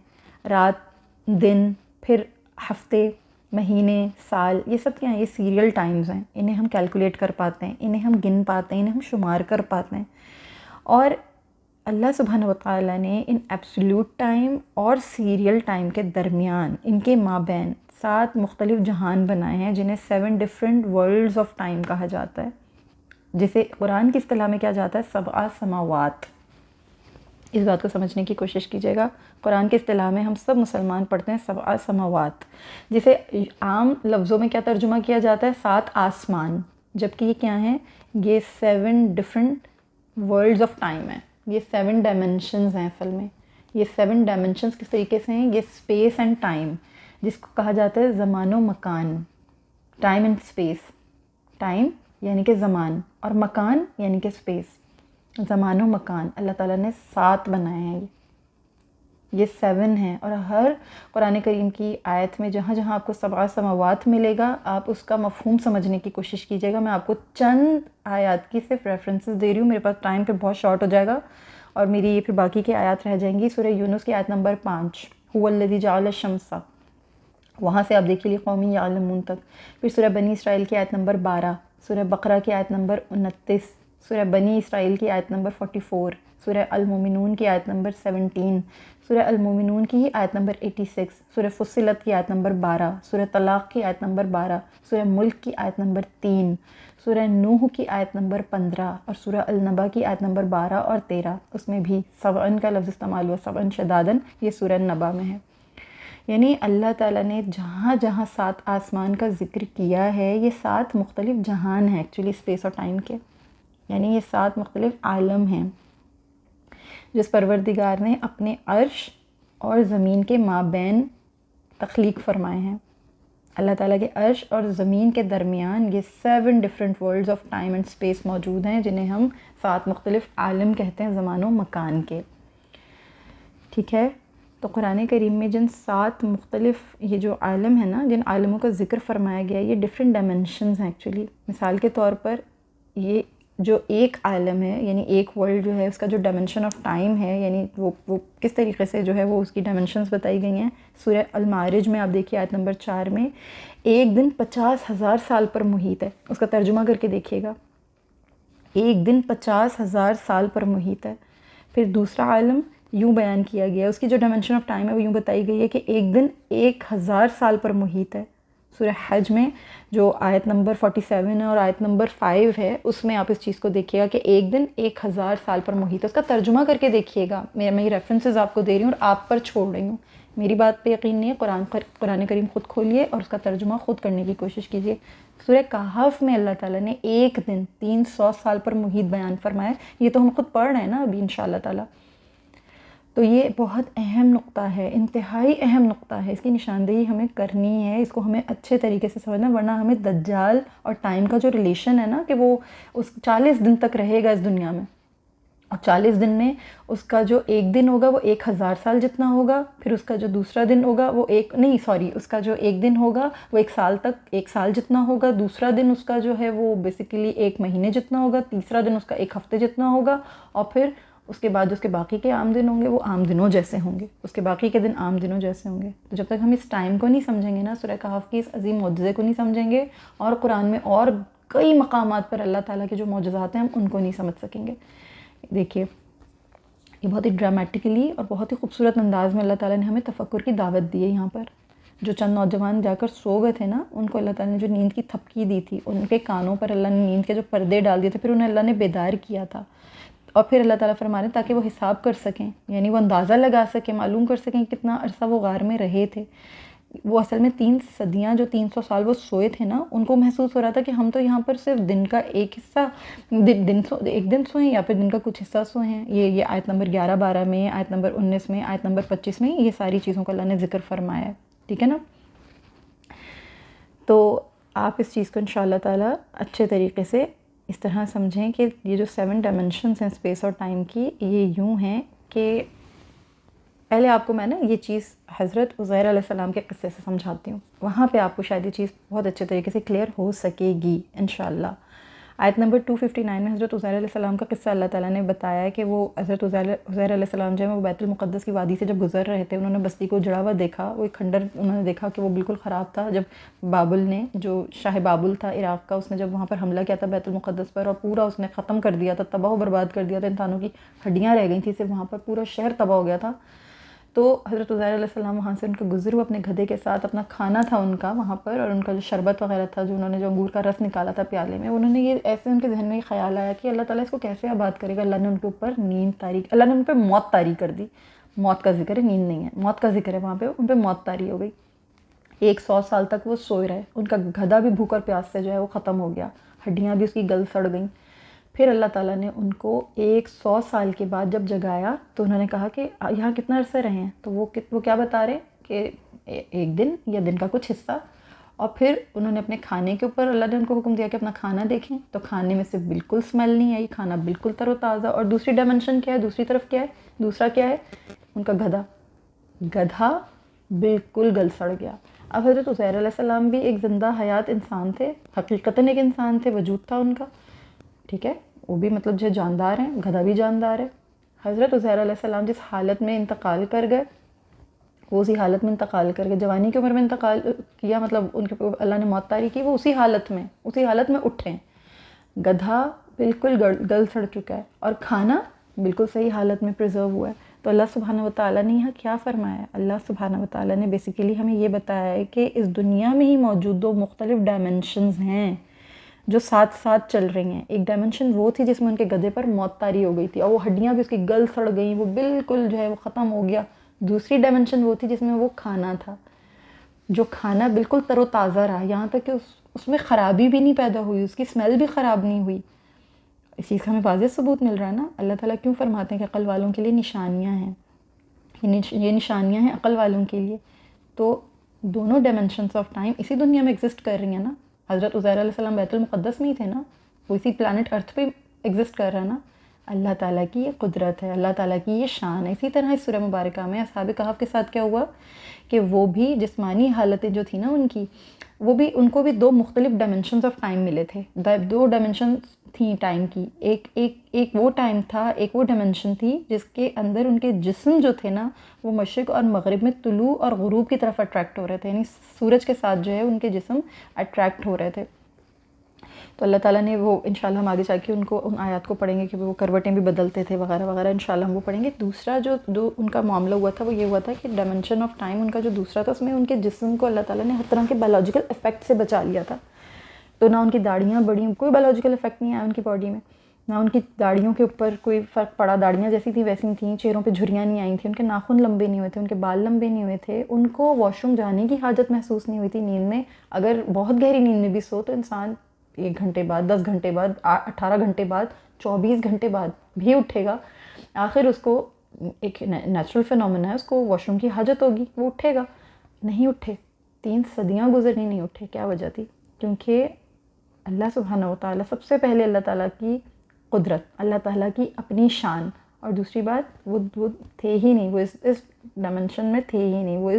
رات، دن، پھر ہفتے، مہینے، سال، یہ سب کیا ہیں؟ یہ سیریل ٹائمز ہیں. انہیں ہم کیلکولیٹ کر پاتے ہیں، انہیں ہم گن پاتے ہیں، انہیں ہم شمار کر پاتے ہیں. اور اللہ سبحانہ وتعالیٰ نے ان ایبسلیوٹ ٹائم اور سیریل ٹائم کے درمیان، ان کے مابین 7 مختلف جہان بنائے ہیں جنہیں 7 ڈفرینٹ ورلڈز آف ٹائم کہا جاتا ہے، جسے قرآن کی اصطلاح میں کیا جاتا ہے؟ 7 سماوات. اس بات کو سمجھنے کی کوشش کیجیے گا. قرآن کی اصطلاح میں ہم سب مسلمان پڑھتے ہیں 7 سماوات، جسے عام لفظوں میں کیا ترجمہ کیا جاتا ہے؟ 7 آسمان. جبکہ یہ کیا ہیں؟ یہ 7 ڈفرینٹ ورلڈز آف ٹائم ہیں. یہ 7 ڈائمنشنز ہیں. اصل میں یہ 7 ڈائمنشنز کس طریقے سے ہیں؟ یہ اسپیس اینڈ ٹائم، جس کو کہا جاتا ہے زمان و مکان. ٹائم اینڈ اسپیس، ٹائم یعنی کہ زمان، اور مکان یعنی کہ اسپیس. زمان و مکان اللہ تعالیٰ نے 7 بنائے ہیں. یہ 7 ہیں، اور ہر قرآن کریم کی آیت میں جہاں جہاں آپ کو 7 سماوات ملے گا، آپ اس کا مفہوم سمجھنے کی کوشش کیجیے گا. میں آپ کو چند آیات کی صرف ریفرنسز دے رہی ہوں، میرے پاس ٹائم پہ بہت شارٹ ہو جائے گا اور میری یہ پھر باقی کی آیات رہ جائیں گی. سورہ یونس کی آیت نمبر 5، هو الذی جعل الشمس وہاں سے آپ دیکھیے قومی یعلمون تک. پھر سورہ بنی اسرائیل کی آیت نمبر 12، سورہ بقرہ کی آیت نمبر 29، سورہ بنی اسرائیل کی آیت نمبر 44، سورہ المومنون کی آیت نمبر 17، سورہ المومنون کی آیت نمبر 86، سورہ فصلت کی آیت نمبر 12، سورہ طلاق کی آیت نمبر 12، سورہ ملک کی آیت نمبر 3، سورہ نوح کی آیت نمبر 15 اور سورہ النبا کی آیت نمبر 12 اور 13. اس میں بھی سبعن کا لفظ استعمال ہوا، سبعن شدادن، یہ سورہ نبا میں ہے. یعنی اللہ تعالیٰ نے جہاں جہاں 7 آسمان کا ذکر کیا ہے، یہ 7 مختلف جہان ہیں ایکچولی اسپیس اور ٹائم کے. یعنی یہ 7 مختلف عالم ہیں جس پروردگار نے اپنے عرش اور زمین کے مابین تخلیق فرمائے ہیں. اللہ تعالیٰ کے عرش اور زمین کے درمیان یہ 7 different worlds of time and space موجود ہیں، جنہیں ہم 7 مختلف عالم کہتے ہیں زمان و مکان کے. ٹھیک ہے، تو قرآن کریم میں جن 7 مختلف یہ جو عالم ہیں نا، جن عالموں کا ذکر فرمایا گیا، یہ ڈفرینٹ ڈائمنشنز ہیں ایکچولی. مثال کے طور پر یہ جو ایک عالم ہے، یعنی ایک ورلڈ جو ہے، اس کا جو ڈائمنشن آف ٹائم ہے، یعنی وہ کس طریقے سے جو ہے وہ اس کی ڈائمنشنز بتائی گئی ہیں. سورہ المعارج میں آپ دیکھیے آیت نمبر 4 میں، ایک دن 50,000 سال پر محیط ہے. اس کا ترجمہ کر کے دیکھیے گا، ایک دن 50,000 سال پر محیط ہے. پھر دوسرا عالم یوں بیان کیا گیا، اس کی جو ڈائمنشن آف ٹائم ہے وہ یوں بتائی گئی ہے کہ ایک دن 1,000 سال پر محیط ہے. سورہ حج میں جو آیت نمبر 47 ہے اور آیت نمبر 5 ہے، اس میں آپ اس چیز کو دیکھیے گا کہ ایک دن 1,000 سال پر محیط ہے. اس کا ترجمہ کر کے دیکھیے گا. میں یہ ریفرنسز آپ کو دے رہی ہوں اور آپ پر چھوڑ رہی ہوں، میری بات پہ یقین نہیں ہے. قرآن کریم خود کھولیے اور اس کا ترجمہ خود کرنے کی کوشش کیجیے. سورہ کہف میں اللہ تعالیٰ نے ایک دن 300 سال پر محیط بیان فرمایا. یہ تو ہم خود پڑھ رہے ہیں نا ابھی انشاءاللہ تعالیٰ. تو یہ بہت اہم نقطہ ہے، انتہائی اہم نقطہ ہے. اس کی نشاندہی ہمیں کرنی ہے، اس کو ہمیں اچھے طریقے سے سمجھنا، ورنہ ہمیں دجال اور ٹائم کا جو ریلیشن ہے نا، کہ وہ اس 40 دن تک رہے گا اس دنیا میں، اور 40 دن میں اس کا جو ایک دن ہوگا وہ 1,000 سال جتنا ہوگا. پھر اس کا جو دوسرا دن ہوگا وہ اس کا جو ایک دن ہوگا وہ 1 سال تک 1 سال جتنا ہوگا. دوسرا دن اس کا جو ہے وہ بیسیکلی 1 مہینے جتنا ہوگا. تیسرا دن اس کا 1 ہفتے جتنا ہوگا. اور پھر اس کے بعد جو اس کے باقی کے عام دن ہوں گے وہ عام دنوں جیسے ہوں گے، اس کے باقی کے دن عام دنوں جیسے ہوں گے. تو جب تک ہم اس ٹائم کو نہیں سمجھیں گے نا، سورہ کہف کی اس عظیم معجزے کو نہیں سمجھیں گے، اور قرآن میں اور کئی مقامات پر اللہ تعالیٰ کے جو معجزات ہیں ہم ان کو نہیں سمجھ سکیں گے. دیکھیے، یہ بہت ہی ڈرامٹیکلی اور بہت ہی خوبصورت انداز میں اللہ تعالیٰ نے ہمیں تفکر کی دعوت دی ہے. یہاں پر جو چند نوجوان جا کر سو گئے تھے نا، ان کو اللہ تعالیٰ نے جو نیند کی تھپکی دی تھی، ان کے کانوں پر اللہ نے نیند کے جو پردے ڈال دیے تھے، پھر انہیں اللہ نے بیدار کیا تھا. اور پھر اللہ تعالیٰ فرما رہے ہیں تاکہ وہ حساب کر سکیں، یعنی وہ اندازہ لگا سکیں، معلوم کر سکیں کتنا عرصہ وہ غار میں رہے تھے. وہ اصل میں 3 صدیاں، جو 300 سال وہ سوئے تھے نا، ان کو محسوس ہو رہا تھا کہ ہم تو یہاں پر صرف دن کا ایک حصہ ایک دن سوئے ہیں یا پھر دن کا کچھ حصہ سوئے ہیں. یہ آیت نمبر 11-12 میں، آیت نمبر 19 میں، آیت نمبر 25 میں یہ ساری چیزوں کو اللہ نے ذکر فرمایا ہے. ٹھیک ہے نا؟ تو آپ اس چیز کو انشاءاللہ تعالیٰ اچھے طریقے سے اس طرح سمجھیں کہ یہ جو 7 ڈائمنشنز ہیں اسپیس اور ٹائم کی، یہ یوں ہیں کہ پہلے آپ کو میں نا یہ چیز حضرت عزیر علیہ السلام کے قصے سے سمجھاتی ہوں، وہاں پہ آپ کو شاید یہ چیز بہت اچھے طریقے سے کلیئر ہو سکے گی انشاءاللہ. آیت نمبر 259 میں حضرت عزیر علیہ السلام کا قصہ اللہ تعالیٰ نے بتایا ہے کہ وہ حضرت عزیر علیہ السلام جو ہے وہ بیت المقدس کی وادی سے جب گزر رہے تھے، انہوں نے بستی کو جڑا ہوا دیکھا. وہ ایک کھنڈر انہوں نے دیکھا کہ وہ بالکل خراب تھا. جب بابل نے، جو شاہ بابل تھا عراق کا، اس نے جب وہاں پر حملہ کیا تھا بیت المقدس پر، اور پورا اس نے ختم کر دیا تھا، تباہ و برباد کر دیا تھا. انسانوں کی ہڈیاں رہ گئی تھیں صرف وہاں پر، پورا شہر تباہ ہو گیا تھا. تو حضرت عزیر علیہ السلام وہاں سے ان کے گزر ہوئے اپنے گدھے کے ساتھ، اپنا کھانا تھا ان کا وہاں پر، اور ان کا جو شربت وغیرہ تھا، جو انہوں نے جو انگور کا رس نکالا تھا پیالے میں، انہوں نے یہ ایسے ان کے ذہن میں یہ خیال آیا کہ اللہ تعالیٰ اس کو کیسے آباد کرے گا. اللہ نے ان کے اوپر نیند طاری، اللہ نے ان پہ موت طاری کر دی. موت کا ذکر ہے، نیند نہیں ہے، موت کا ذکر ہے. وہاں پہ ان پہ موت طاری ہو گئی. 100 سال تک وہ سوئے رہے. ان کا گدھا بھی بھوک اور پیاس سے جو ہے وہ ختم ہو گیا، ہڈیاں بھی اس کی گل سڑ گئیں. پھر اللہ تعالیٰ نے ان کو 100 سال کے بعد جب جگایا تو انہوں نے کہا کہ یہاں کتنا عرصہ رہے ہیں؟ تو وہ کیا بتا رہے کہ ایک دن یا دن کا کچھ حصہ. اور پھر انہوں نے اپنے کھانے کے اوپر اللہ نے ان کو حکم دیا کہ اپنا کھانا دیکھیں، تو کھانے میں سے بالکل اسمیل نہیں آئی، کھانا بالکل تر و تازہ. اور دوسری ڈائمنشن کیا ہے؟ دوسری طرف کیا ہے؟ دوسرا کیا ہے؟ ان کا گدھا بالکل گل سڑ گیا. اب حضرت عزیر علیہ السلام بھی ایک زندہ حیات انسان تھے، حقیقتاً ایک انسان تھے، وجود تھا ان کا. ٹھیک ہے، وہ بھی مطلب جو جاندار ہیں، گدھا بھی جاندار ہے. حضرت عزیر علیہ السلام جس حالت میں انتقال کر گئے وہ اسی حالت میں انتقال کر کے جوانی کی عمر میں انتقال کیا، مطلب ان کے اللہ نے موت طاری کی، وہ اسی حالت میں اٹھے. گدھا بالکل گل سڑ چکا ہے اور کھانا بالکل صحیح حالت میں پریزرو ہوا ہے. تو اللہ سبحانہ و تعالیٰ نے یہاں کیا فرمایا ہے؟ اللہ سبحانہ و تعالیٰ نے بیسیکلی ہمیں یہ بتایا ہے کہ اس دنیا میں ہی موجود 2 مختلف ڈائمنشنز ہیں جو ساتھ ساتھ چل رہی ہیں. ایک ڈائمنشن وہ تھی جس میں ان کے گدھے پر موت طاری ہو گئی تھی اور وہ ہڈیاں بھی اس کی گل سڑ گئیں، وہ بالکل جو ہے وہ ختم ہو گیا. دوسری ڈائمنشن وہ تھی جس میں وہ کھانا تھا، جو کھانا بالکل تر و تازہ رہا، یہاں تک کہ اس میں خرابی بھی نہیں پیدا ہوئی، اس کی اسمیل بھی خراب نہیں ہوئی. اس چیز کا ہمیں واضح ثبوت مل رہا ہے نا. اللہ تعالیٰ کیوں فرماتے ہیں کہ عقل والوں کے لیے نشانیاں ہیں، یہ نشانیاں ہیں عقل والوں کے لیے. تو دونوں ڈائمنشنس آف ٹائم اسی دنیا میں ایگزسٹ کر رہی ہیں نا. حضرت عزیر علیہ السلام بیت المقدس میں ہی تھے نا، وہ اسی پلانٹ ارتھ پہ ایگزسٹ کر رہا ہے نا. اللہ تعالیٰ کی یہ قدرت ہے، اللہ تعالیٰ کی یہ شان ہے. اسی طرح اس سورہ مبارکہ میں اصحاب کہف کے ساتھ کیا ہوا کہ وہ بھی جسمانی حالتیں جو تھی نا ان کی، ان کو بھی 2 مختلف ڈائمنشنز آف ٹائم ملے تھے. 2 ڈائمنشنز تھیں ٹائم کی. ایک وہ ٹائم تھا، ایک وہ ڈائمنشن تھی جس کے اندر ان کے جسم جو تھے نا وہ مشرق اور مغرب میں طلوع اور غروب کی طرف اٹریکٹ ہو رہے تھے، یعنی سورج کے ساتھ جو ہے ان کے جسم اٹریکٹ ہو رہے تھے. تو اللہ تعالیٰ نے وہ انشاءاللہ ہم آگے جا کے ان آیات کو پڑھیں گے کہ وہ کروٹیں بھی بدلتے تھے وغیرہ وغیرہ، انشاءاللہ ہم وہ پڑھیں گے. دوسرا جو ان کا معاملہ ہوا تھا وہ یہ ہوا تھا کہ ڈائمنشن آف ٹائم ان کا جو دوسرا تھا اس میں ان کے جسم کو اللہ تعالیٰ نے ہر طرح کے بایولوجیکل افیکٹ سے بچا لیا تھا. تو نہ ان کی داڑھیاں بڑھیں، کوئی بایولوجیکل افیکٹ نہیں آیا ان کی باڈی میں، نہ ان کی داڑھیوں کے اوپر کوئی فرق پڑا، داڑھیاں جیسی تھیں ویسی تھیں، چہروں پہ جھریاں نہیں آئی تھیں، ان کے ناخن لمبے نہیں ہوئے تھے، ان کے بال لمبے نہیں ہوئے تھے، ان کو واش روم جانے کی حاجت محسوس نہیں ہوئی تھی نیند میں. اگر بہت گہری نیند میں بھی سو تو انسان 1 گھنٹے بعد، 10 گھنٹے بعد، 18 گھنٹے بعد، 24 گھنٹے بعد بھی اٹھے گا. آخر اس کو ایک نیچرل فینومینا ہے، اس کو واش روم کی حاجت ہوگی، وہ اٹھے گا. نہیں اٹھے، 3 صدیاں گزرنی نہیں اٹھے. کیا وجہ تھی؟ کیونکہ اللہ سبحانہ و تعالیٰ، سب سے پہلے اللہ تعالیٰ کی قدرت، اللہ تعالیٰ کی اپنی شان، اور دوسری بات وہ تھے ہی نہیں، وہ اس ڈائمنشن میں تھے ہی نہیں. وہ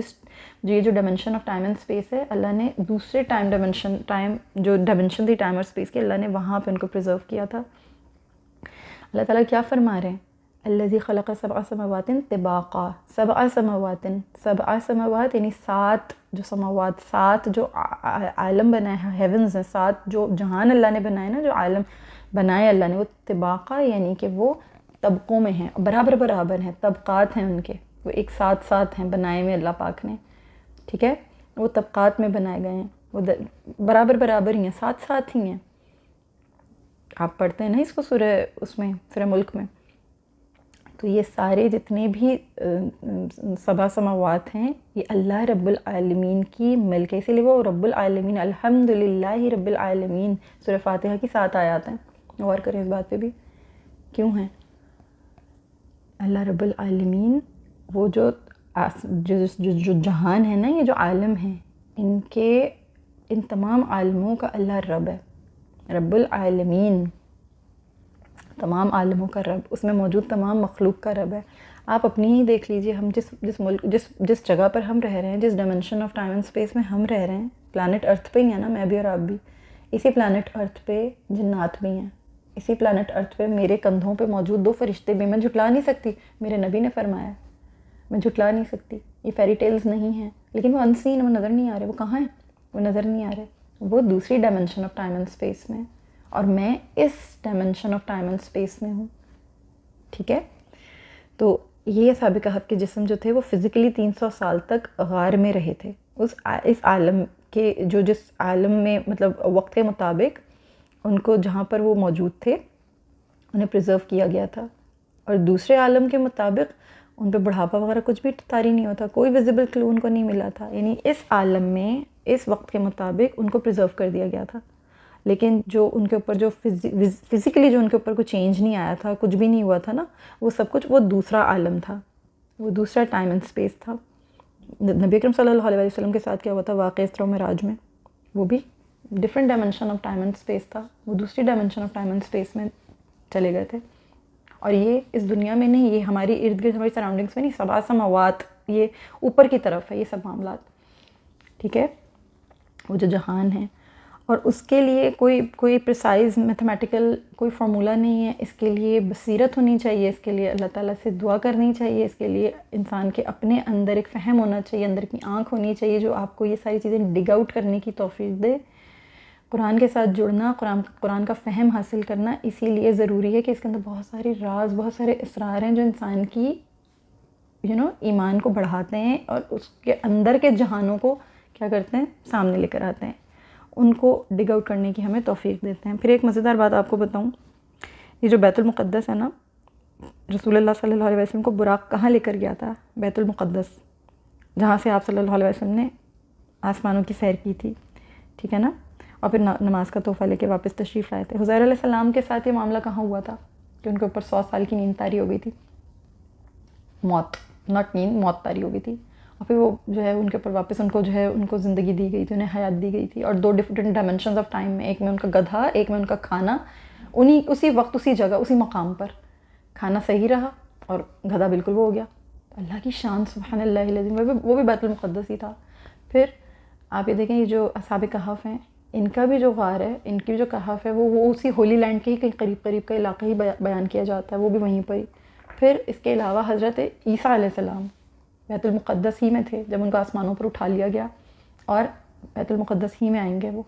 یہ جو dimension of time and space ہے، اللہ نے دوسرے جو ڈائمنشن تھی ٹائم اور اسپیس کی، اللہ نے وہاں پہ ان کو پریزرو کیا تھا. اللہ تعالیٰ کیا فرما رہے ہیں؟ الذی خلق 7 سماوات طباقا، 7 سماوات یعنی 7 جو سماوات، 7 جو عالم بنائے ہیں، ہیونز ہیں، 7 جو جہان اللہ نے بنائے نا، جو عالم بنائے اللہ نے، وہ طباقا یعنی کہ وہ طبقوں میں ہیں، برابر ہیں، طبقات ہیں ان کے، وہ ایک ساتھ ہیں بنائے میں اللہ پاک نے. ٹھیک ہے، وہ طبقات میں بنائے گئے ہیں، وہ برابر ہی ہیں، ساتھ ہی ہیں. آپ پڑھتے ہیں نا اس کو سورہ ملک میں. تو یہ سارے جتنے بھی 7 سماوات ہیں یہ اللہ رب العالمین کی ملک ہے، اسی لیے وہ رب العالمین، الحمدللہ رب العالمین، سورہ فاتحہ کی 7 آیات ہیں. غور کریں اس بات پہ بھی کیوں ہیں. اللہ رب العالمین وہ جو جہان ہے نا، یہ جو عالم ہیں، ان تمام عالموں کا اللہ رب ہے، رب العالمین، تمام عالموں کا رب، اس میں موجود تمام مخلوق کا رب ہے. آپ اپنی ہی دیکھ لیجئے، ہم جس جگہ پر ہم رہ رہے ہیں، جس dimension of time and space میں ہم رہ رہے ہیں، پلانٹ ارتھ پہ ہی ہیں نا، میں بھی اور آپ بھی. اسی پلانٹ ارتھ پہ جنات بھی ہیں، اسی پلانٹ ارتھ پہ میرے کندھوں پہ موجود 2 فرشتے بھی. میں جھٹلا نہیں سکتی، میرے نبی نے فرمایا، میں جھٹلا نہیں سکتی. یہ فیری ٹیلز نہیں ہیں، لیکن وہ انسین، وہ نظر نہیں آ رہے. وہ کہاں ہیں؟ وہ نظر نہیں آ رہے. وہ دوسری dimension of time and space میں، اور میں اس dimension of time and space میں ہوں. ٹھیک ہے، تو یہ اصحاب کہف کے جسم جو تھے وہ فزیکلی 300 سال تک غار میں رہے تھے، اس عالم کے جس عالم میں، مطلب وقت کے مطابق ان کو جہاں پر وہ موجود تھے انہیں پریزرو کیا گیا تھا. اور دوسرے عالم کے مطابق ان پہ بڑھاپا وغیرہ کچھ بھی طاری نہیں ہوتا، کوئی ویزیبل کلو ان کو نہیں ملا تھا. یعنی اس عالم میں اس وقت کے مطابق ان کو پریزرو کر دیا گیا تھا. لیکن جو ان کے اوپر جو فزیکلی جو ان کے اوپر کوئی چینج نہیں آیا تھا، کچھ بھی نہیں ہوا تھا نا، وہ سب کچھ وہ دوسرا عالم تھا، وہ دوسرا ٹائم اینڈ اسپیس تھا. نبی اکرم صلی اللہ علیہ وسلم کے ساتھ کیا ہوا تھا واقعہ اسراء و معراج میں؟ وہ بھی different dimension of time and space تھا، وہ دوسری dimension of time and space میں چلے گئے تھے. اور یہ اس دنیا میں نہیں، یہ ہماری ارد گرد، ہماری سراؤنڈنگس میں نہیں، 7 سماوات، یہ اوپر کی طرف ہے یہ سب معاملات. ٹھیک ہے، وہ جو جہان ہیں. اور اس کے لیے کوئی پریسائز میتھمیٹیکل کوئی فارمولا نہیں ہے. اس کے لیے بصیرت ہونی چاہیے, اس کے لیے اللہ تعالیٰ سے دعا کرنی چاہیے, اس کے لیے انسان کے اپنے اندر ایک فہم ہونا چاہیے, اندر کی آنکھ ہونی چاہیے جو آپ کو یہ ساری چیزیں ڈگ آؤٹ کرنے کی توفیق دے. قرآن کے ساتھ جڑنا, قرآن کا فہم حاصل کرنا اسی لیے ضروری ہے کہ اس کے اندر بہت سارے راز, بہت سارے اسرار ہیں جو انسان کی ایمان کو بڑھاتے ہیں اور اس کے اندر کے جہانوں کو کیا کرتے ہیں, سامنے لے کر آتے ہیں, ان کو ڈگ آؤٹ کرنے کی ہمیں توفیق دیتے ہیں. پھر ایک مزیدار بات آپ کو بتاؤں, یہ جو بیت المقدس ہے نا, رسول اللہ صلی اللہ علیہ وسلم کو براق کہاں لے کر گیا تھا؟ بیت المقدس, جہاں سے آپ صلی اللہ علیہ وسلم نے آسمانوں کی سیر کی تھی, ٹھیک ہے نا, اور پھر نماز کا تحفہ لے کے واپس تشریف لائے تھے. حضیر علیہ السلام کے ساتھ یہ معاملہ کہاں ہوا تھا کہ ان کے اوپر 100 سال کی نیند طاری ہو گئی تھی, موت, ناٹ نیند, موت طاری ہو گئی تھی, اور پھر وہ جو ہے ان کے اوپر واپس ان کو زندگی دی گئی تھی, انہیں حیات دی گئی تھی, اور 2 ڈفرینٹ ڈائمینشنز آف ٹائم میں, ایک میں ان کا گدھا, ایک میں ان کا کھانا, اسی وقت, اسی جگہ, اسی مقام پر کھانا صحیح رہا اور گدھا بالکل وہ ہو گیا. اللہ کی شان, سبحان اللہ العظیم, وہ بھی بیت المقدس ہی تھا. پھر آپ یہ دیکھیں, یہ جو اصحاب کہف ہیں, ان کا بھی جو غار ہے, ان کی جو کہف ہے, وہ اسی ہولی لینڈ کے ہی کہیں قریب کا علاقہ ہی بیان کیا جاتا ہے, وہ بھی وہیں پر ہی. پھر اس کے علاوہ حضرت عیسیٰ علیہ السلام بیت المقدس ہی میں تھے جب ان کو آسمانوں پر اٹھا لیا گیا, اور بیت المقدس ہی میں آئیں گے. وہ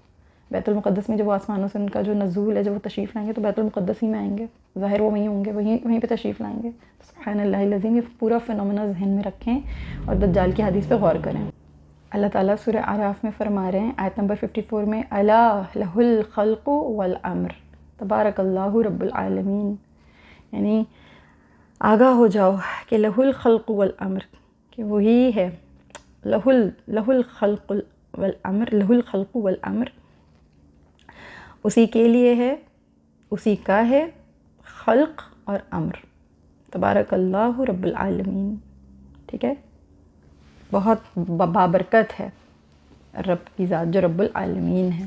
بیت المقدس میں جب وہ آسمانوں سے ان کا جو نزول ہے, جب وہ تشریف لائیں گے تو بیت المقدس ہی میں آئیں گے, ظاہر وہ وہیں ہوں گے, وہیں پہ تشریف لائیں گے. سبحان اللہ العظیم, یہ پورا فنومنا ذہن میں رکھیں اور دجال کی حدیث پہ غور کریں. اللہ تعالیٰ سورہ اعراف میں فرما رہے ہیں, آیت نمبر 54 میں, الا لہ الخلق والامر تبارک اللہ رب العالمین, یعنی آگاہ ہو جاؤ کہ لہ الخلق والامر, کہ وہی ہے لہ الخلق والامر, لہ الخلق والامر, اسی کے لیے ہے, اسی کا ہے خلق اور امر, تبارک اللہ رب العالمین. ٹھیک ہے, بہت بابرکت ہے رب کی ذات جو رب العالمین ہے.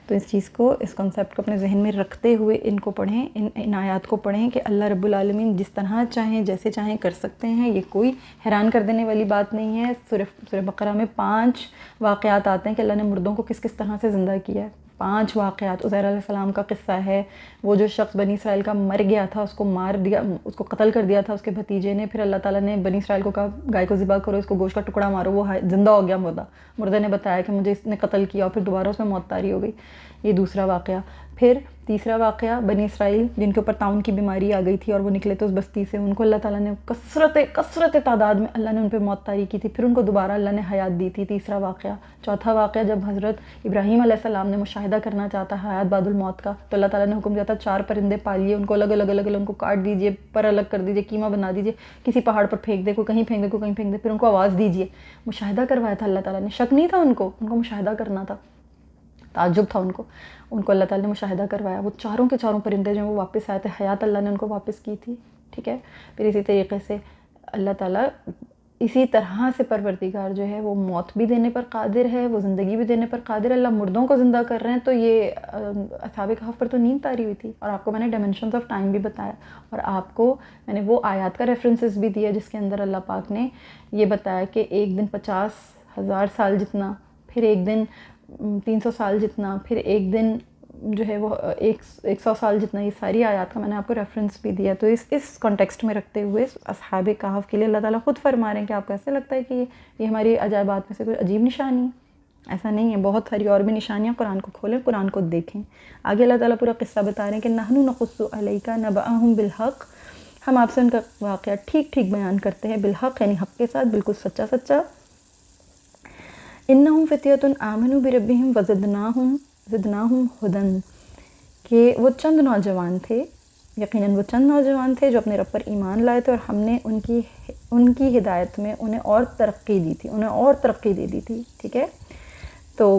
تو اس چیز کو, اس کنسیپٹ کو اپنے ذہن میں رکھتے ہوئے ان کو پڑھیں, ان آیات کو پڑھیں کہ اللہ رب العالمین جس طرح چاہیں, جیسے چاہیں کر سکتے ہیں. یہ کوئی حیران کر دینے والی بات نہیں ہے. سورہ بقرہ میں 5 واقعات آتے ہیں کہ اللہ نے مردوں کو کس کس طرح سے زندہ کیا ہے. 5 واقعات. عزیر علیہ السلام کا قصہ ہے, وہ جو شخص بنی اسرائیل کا مر گیا تھا, اس کو مار دیا, اس کو قتل کر دیا تھا اس کے بھتیجے نے. پھر اللہ تعالیٰ نے بنی اسرائیل کو کہا گائے کو ذبح کرو, اس کو گوشت کا ٹکڑا مارو, وہ زندہ ہو گیا. مردے نے بتایا کہ مجھے اس نے قتل کیا, اور پھر دوبارہ اس میں موت طاری ہو گئی. یہ دوسرا واقعہ. پھر تیسرا واقعہ, بنی اسرائیل جن کے اوپر طاعون کی بیماری آ گئی تھی اور وہ نکلے تھے اس بستی سے, ان کو اللہ تعالیٰ نے کثرت تعداد میں اللہ نے ان پہ موت طاری کی تھی, پھر ان کو دوبارہ اللہ نے حیات دی تھی. تیسرا واقعہ. چوتھا واقعہ, جب حضرت ابراہیم علیہ السلام نے مشاہدہ کرنا چاہتا ہے حیات بعد الموت کا, تو اللہ تعالیٰ نے حکم دیا تھا 4 پرندے پالیے, ان کو الگ الگ ان کو کاٹ دیجئے, پر الگ کر دیجئے, کیما بنا دیجئے, کسی پہاڑ پر پھینک دے, کوئی کہیں پھینک دے, کوئی کہیں پھینک دے, پھر ان کو آواز دیجئے. مشاہدہ کروایا تھا اللہ تعالیٰ نے, شک نہیں تھا ان کو مشاہدہ کرنا تھا, تعجب تھا ان کو اللہ تعالیٰ نے مشاہدہ کروایا. وہ چاروں کے چاروں پرندے جو وہ واپس آئے تھے, حیات اللہ نے ان کو واپس کی تھی. ٹھیک ہے. پھر اسی طریقے سے اللہ تعالیٰ اسی طرح سے پروردگار جو ہے وہ موت بھی دینے پر قادر ہے, وہ زندگی بھی دینے پر قادر ہے. اللہ مردوں کو زندہ کر رہے ہیں, تو یہ اصحاب کہف پر تو نیند طاری ہوئی تھی, اور آپ کو میں نے ڈائمینشنز آف ٹائم بھی بتایا, اور آپ کو میں نے وہ آیات کا ریفرنسز بھی دیا جس کے اندر اللہ پاک نے یہ بتایا کہ ایک دن 50,000 سال جتنا, پھر ایک دن 300 سال جتنا, پھر ایک دن جو ہے وہ 100 سال جتنا. یہ ساری آیات کا میں نے آپ کو ریفرنس بھی دیا. تو اس کانٹیکسٹ میں رکھتے ہوئے اصحاب کہف کے لیے اللہ تعالیٰ خود فرما رہے ہیں کہ آپ کو ایسے لگتا ہے کہ یہ ہماری عجائبات میں سے کوئی عجیب نشانی ہے. ایسا نہیں ہے, بہت ساری اور بھی نشانیاں. قرآن کو کھولیں, قرآن کو دیکھیں. آگے اللہ تعالیٰ پورا قصہ بتا رہے ہیں کہ نحن نقص علیک نبأہم بالحق, ہم آپ سے ان کا واقعہ ٹھیک ٹھیک بیان کرتے ہیں, بالحق یعنی حق کے ساتھ, بالکل سچا سچا. انہم فتیۃ آمنوا بربہم وزدناہم ہدی, کہ وہ چند نوجوان تھے, یقیناً وہ چند نوجوان تھے جو اپنے رب پر ایمان لائے تھے, اور ہم نے ان کی ہدایت میں انہیں اور ترقی دی تھی, انہیں اور ترقی دے دی تھی. ٹھیک ہے. تو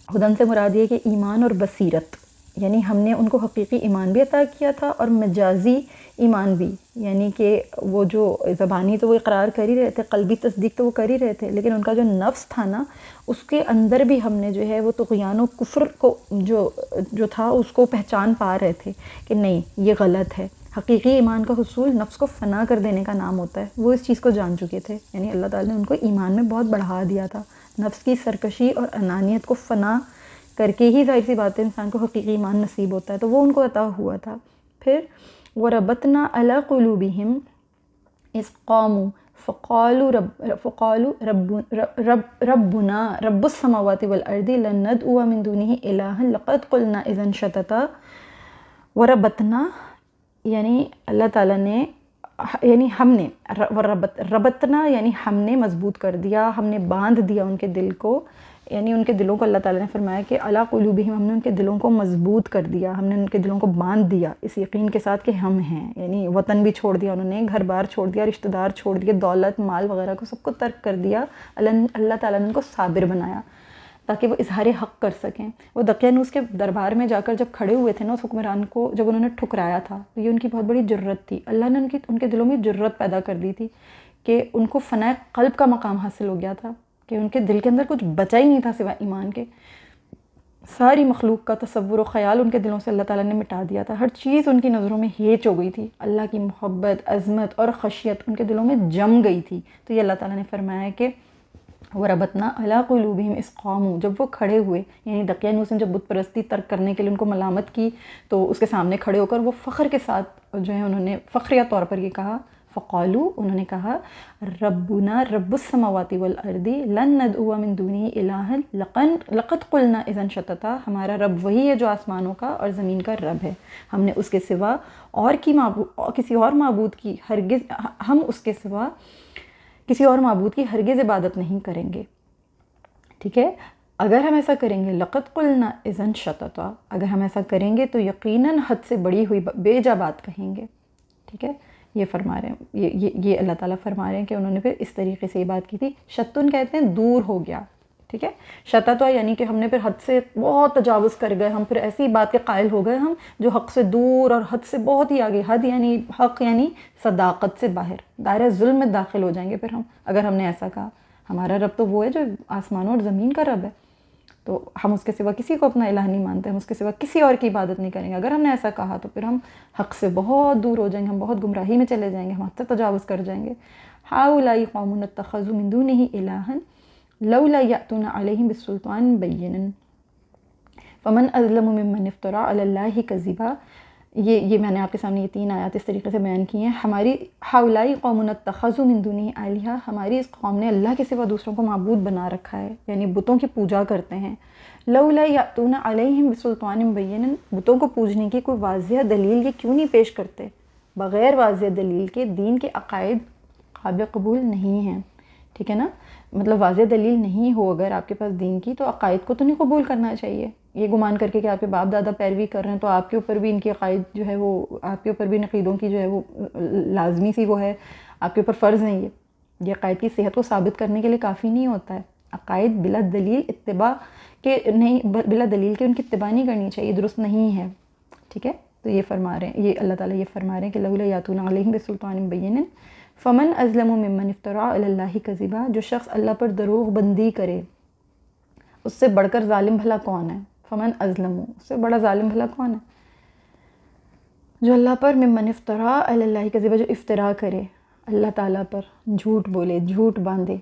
ہدن سے مراد یہ کہ ایمان اور بصیرت, یعنی ہم نے ان کو حقیقی ایمان بھی عطا کیا تھا اور مجازی ایمان بھی, یعنی کہ وہ جو زبانی تو وہ اقرار کر ہی رہے تھے, قلبی تصدیق تو وہ کر ہی رہے تھے, لیکن ان کا جو نفس تھا نا, اس کے اندر بھی ہم نے جو ہے وہ طغیان و کفر کو جو تھا اس کو پہچان پا رہے تھے کہ نہیں یہ غلط ہے. حقیقی ایمان کا حصول نفس کو فنا کر دینے کا نام ہوتا ہے, وہ اس چیز کو جان چکے تھے. یعنی اللہ تعالیٰ نے ان کو ایمان میں بہت بڑھا دیا تھا, نفس کی سرکشی اور انانیت کو فنا کر کے ہی ظاہر سی بات ہے انسان کو حقیقی ایمان نصیب ہوتا ہے، تو وہ ان کو عطا ہوا تھا۔ پھر وَرَبَطْنَا عَلَىٰ قُلُوبِهِمْ اِذْ قَامُوا فَقَالُوا رَبُّنَا رَبُّ السَّمَاوَاتِ وَالْأَرْضِ لَن نَّدْعُوَ مِن دُونِهِ إِلَٰهًا لَقَدْ قُلْنَا إِذًا شَطَطًا۔ وَرَبَطْنَا یعنی اللہ تعالیٰ نے، یعنی ہم نے، ربطنا یعنی ہم نے مضبوط کر دیا، ہم نے باندھ دیا ان کے دل کو، یعنی ان کے دلوں کو اللہ تعالیٰ نے فرمایا کہ علی قلوبہم، ہم نے ان کے دلوں کو مضبوط کر دیا، ہم نے ان کے دلوں کو باندھ دیا اس یقین کے ساتھ کہ ہم ہیں، یعنی وطن بھی چھوڑ دیا انہوں نے، گھر بار چھوڑ دیا، رشتہ دار چھوڑ دیے، دولت مال وغیرہ کو سب کو ترک کر دیا۔ اللہ تعالیٰ نے ان کو صابر بنایا تاکہ وہ اظہار حق کر سکیں۔ وہ دقیانوس کے دربار میں جا کر جب کھڑے ہوئے تھے نا اس حکمران کو، جب انہوں نے ٹھکرایا تھا، تو یہ ان کی بہت بڑی جرت تھی۔ اللہ نے ان کے دلوں میں جرت پیدا کر دی تھی کہ ان کو فناء قلب کا مقام حاصل ہو گیا تھا، کہ ان کے دل کے اندر کچھ بچا ہی نہیں تھا سوائے ایمان کے۔ ساری مخلوق کا تصور و خیال ان کے دلوں سے اللہ تعالیٰ نے مٹا دیا تھا، ہر چیز ان کی نظروں میں ہیچ ہو گئی تھی، اللہ کی محبت، عظمت اور خشیت ان کے دلوں میں جم گئی تھی۔ تو یہ اللہ تعالیٰ نے فرمایا کہ وَرَبَطْنَا عَلَىٰ قُلُوبِهِمْ اِذْ قَامُوا، جب وہ کھڑے ہوئے، یعنی دقیانوس نے جب بت پرستی ترک کرنے کے لیے ان کو ملامت کی تو اس کے سامنے کھڑے ہو کر وہ فخر کے ساتھ جو ہے انہوں نے فخریہ طور پر یہ کہا، فقالو، انہوں نے کہا ربنا رب السماوات والارض لن ندعو من دونه الہا لقد قلنا اذا شططا، ہمارا رب وہی ہے جو آسمانوں کا اور زمین کا رب ہے، ہم نے اس کے سوا کسی اور معبود کی ہرگز، ہم اس کے سوا کسی اور معبود کی ہرگز عبادت نہیں کریں گے۔ ٹھیک ہے، اگر ہم ایسا کریں گے، لقد قلنا اذا شططا، اگر ہم ایسا کریں گے تو یقیناً حد سے بڑی ہوئی بے جا بات کہیں گے۔ ٹھیک ہے، یہ فرما رہے ہیں، یہ اللہ تعالیٰ فرما رہے ہیں کہ انہوں نے پھر اس طریقے سے یہ بات کی تھی۔ شتن کہتے ہیں دور ہو گیا، ٹھیک ہے، شططا یعنی کہ ہم نے پھر حد سے بہت تجاوز کر گئے، ہم پھر ایسی بات کے قائل ہو گئے ہم جو حق سے دور اور حد سے بہت ہی آگے، حد یعنی حق یعنی صداقت سے باہر، دائرہ ظلم میں داخل ہو جائیں گے پھر ہم، اگر ہم نے ایسا کہا۔ ہمارا رب تو وہ ہے جو آسمانوں اور زمین کا رب ہے، تو ہم اس کے سوا کسی کو اپنا الہ نہیں مانتے، ہم اس کے سوا کسی اور کی عبادت نہیں کریں گے۔ اگر ہم نے ایسا کہا تو پھر ہم حق سے بہت دور ہو جائیں گے، ہم بہت گمراہی میں چلے جائیں گے، ہم حد سے تجاوز کر جائیں گے۔ ہؤلاء قوم اتخذوا من دونه الہا لولا یأتون علیہم بسلطان بین فمن اظلم ممن افترى علی اللہ کذبا۔ یہ میں نے آپ کے سامنے یہ 3 آیات اس طریقے سے بیان کی ہیں۔ ہماری ہؤلاء قوم اتخذوا من دونه آلہہ، ہماری اس قوم نے اللہ کے سوا دوسروں کو معبود بنا رکھا ہے، یعنی بتوں کی پوجا کرتے ہیں۔ لولا یأتون علیہم بسلطان بین، بتوں کو پوجنے کی کوئی واضح دلیل یہ کیوں نہیں پیش کرتے؟ بغیر واضح دلیل کے دین کے عقائد قابل قبول نہیں ہیں، ٹھیک ہے نا، مطلب واضح دلیل نہیں ہو اگر آپ کے پاس دین کی تو عقائد کو تو نہیں قبول کرنا چاہیے۔ یہ گمان کر کے کہ آپ کے باپ دادا پیروی کر رہے ہیں تو آپ کے اوپر بھی ان کی عقائد جو ہے وہ، آپ کے اوپر بھی عقیدوں کی جو ہے وہ لازمی سی وہ ہے، آپ کے اوپر فرض نہیں ہے۔ یہ عقائد کی صحت کو ثابت کرنے کے لیے کافی نہیں ہوتا ہے۔ عقائد بلا دلیل اتباع کے نہیں، بلا دلیل کے ان کی اتباع نہیں کرنی چاہیے، درست نہیں ہے، ٹھیک ہے۔ تو یہ فرما رہے ہیں، یہ اللہ تعالیٰ یہ فرما رہے ہیں کہ لولا یاتون علیہم بسلطان بین فمن اظلم ممن افترى علی اللہ کذبا، جو شخص اللہ پر دروغ بندی کرے اس سے بڑھ کر ظالم بھلا کون ہے؟ فمن اظلم، اس سے بڑا ظالم بھلا کون ہے؟ جو اللہ پر ممن افترى علی اللہ کذبا، جو افتراء کرے اللہ تعالیٰ پر، جھوٹ بولے، جھوٹ باندھے،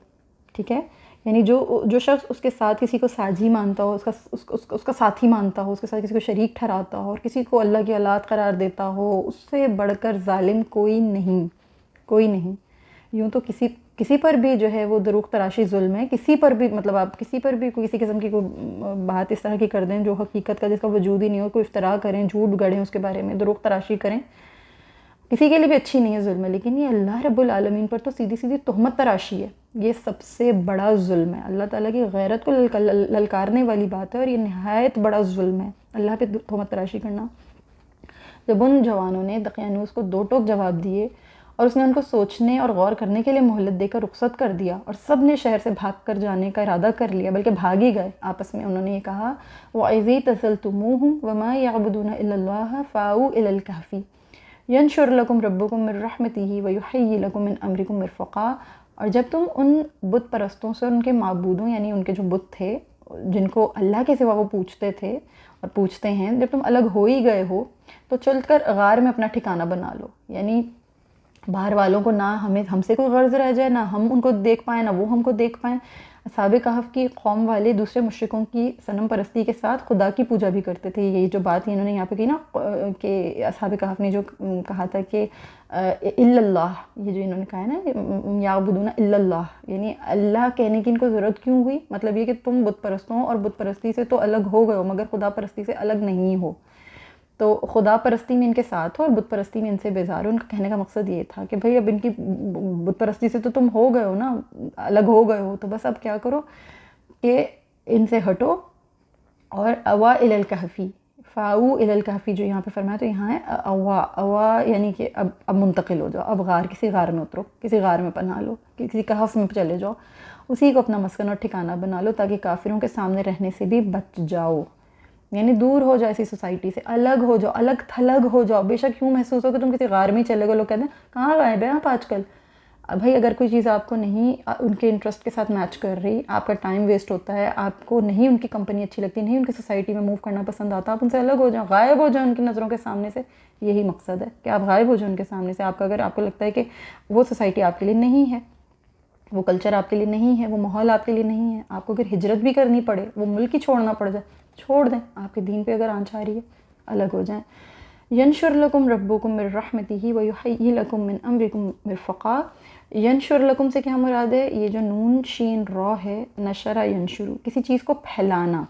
ٹھیک ہے، یعنی جو شخص اس کے ساتھ کسی کو ساجی مانتا ہو، اس کا ساتھی مانتا ہو، اس کے ساتھ کسی کو شریک ٹھہراتا ہو اور کسی کو اللہ کی اولاد قرار دیتا ہو، اس سے بڑھ کر ظالم کوئی نہیں، کوئی نہیں۔ یوں تو کسی پر بھی جو ہے وہ دروغ تراشی ظلم ہے، کسی پر بھی، مطلب آپ کسی پر بھی کسی قسم کی کوئی بات اس طرح کی کر دیں جو حقیقت کا، جس کا وجود ہی نہیں ہو، کوئی افتراء کریں، جھوٹ گڑھیں اس کے بارے میں، دروغ تراشی کریں، کسی کے لیے بھی اچھی نہیں ہے ظلم ہے، لیکن یہ اللہ رب العالمین پر تو سیدھی سیدھی تہمت تراشی ہے، یہ سب سے بڑا ظلم ہے، اللہ تعالیٰ کی غیرت کو للکارنے والی بات ہے، اور یہ نہایت بڑا ظلم ہے اللہ پہ تہمت تراشی کرنا۔ جب ان جوانوں نے دقیانوس کو 2 ٹوک جواب دیے اور اس نے ان کو سوچنے اور غور کرنے کے لیے مہلت دے کر رخصت کر دیا، اور سب نے شہر سے بھاگ کر جانے کا ارادہ کر لیا، بلکہ بھاگ ہی گئے آپس میں، انہوں نے یہ کہا وَإِذِ اعْتَزَلْتُمُوهُمْ وَمَا يَعْبُدُونَ إِلَّا اللَّهَ فَأْوُوا إِلَى الْكَهْفِ يَنشُرْ لَكُمْ رَبُّكُم مِّن رَّحْمَتِهِ وَيُحَيِّ لَكُم مِّنْ أَمْرِكُم مِّرْفَقًا۔ اور جب تم ان بت پرستوں سے اور ان کے معبودوں، یعنی ان کے جو بت تھے جن کو اللہ کے سوا وہ پوچھتے تھے اور پوچھتے ہیں، جب تم الگ ہو ہی گئے ہو تو چل کر غار میں اپنا ٹھکانہ بنا لو، یعنی باہر والوں کو نہ ہم سے کوئی غرض رہ جائے، نہ ہم ان کو دیکھ پائیں، نہ وہ ہم کو دیکھ پائیں، اصحاب کہف کی قوم والے دوسرے مشرکوں کی صنم پرستی کے ساتھ خدا کی پوجا بھی کرتے تھے. یہ جو بات انہوں نے یہاں پہ کی نا کہ اصحاب کہف نے جو کہا تھا کہ الا اللہ، یہ جو انہوں نے کہا ہے نا یعبدون الا اللہ، یعنی اللہ کہنے کی ان کو ضرورت کیوں ہوئی؟ مطلب یہ کہ تم بت پرستوں اور بت پرستی سے تو الگ ہو گئے ہو مگر خدا پرستی سے الگ نہیں ہو. تو خدا پرستی میں ان کے ساتھ ہو اور بت پرستی میں ان سے بیزار ہو. ان کا کہنے کا مقصد یہ تھا کہ بھئی اب ان کی بت پرستی سے تو تم ہو گئے ہو نا، الگ ہو گئے ہو، تو بس اب کیا کرو کہ ان سے ہٹو. اور اوا الی الکہفی، فاؤ الی الکہفی جو یہاں پہ فرمایا تو یہاں ہے اوا یعنی کہ اب منتقل ہو جاؤ، اب کسی غار میں اترو، کسی غار میں پناہ لو، کسی کہف میں چلے جاؤ، اسی کو اپنا مسکن اور ٹھکانہ بنا لو تاکہ کافروں کے سامنے رہنے سے بھی بچ جاؤ. یعنی دور ہو جاؤ ایسی سوسائٹی سے، الگ ہو جاؤ، الگ تھلگ ہو جاؤ. بے شک یوں محسوس ہو کہ تم کسی غار میں چلے گئے. لوگ کہتے ہیں کہاں غائب ہیں آپ آج کل. بھائی اگر کوئی چیز آپ کو نہیں ان کے انٹرسٹ کے ساتھ میچ کر رہی، آپ کا ٹائم ویسٹ ہوتا ہے، آپ کو نہیں ان کی کمپنی اچھی لگتی، نہیں ان کی سوسائٹی میں موو کرنا پسند آتا، آپ ان سے الگ ہو جاؤ، غائب ہو جاؤ ان کی نظروں کے سامنے سے. یہی مقصد ہے کہ آپ غائب ہو جاؤ ان کے سامنے سے. اگر آپ کو لگتا ہے کہ وہ سوسائٹی آپ کے لیے نہیں ہے، وہ کلچر آپ کے لیے نہیں ہے، وہ ماحول آپ کے لیے نہیں ہے، آپ کو اگر ہجرت بھی کرنی پڑے، وہ ملک ہی چھوڑنا پڑ جائے، چھوڑ دیں. آپ کے دین پہ اگر آنچ آ رہی ہے الگ ہو جائیں. ینشر لکم ربکم من رحمتہ ویحیی لکم من امرکم مرفقا. ینشر لکم سے کیا مراد ہے؟ یہ جو نون شین را ہے، نشرہ ینشرو، کسی چیز کو پھیلانا.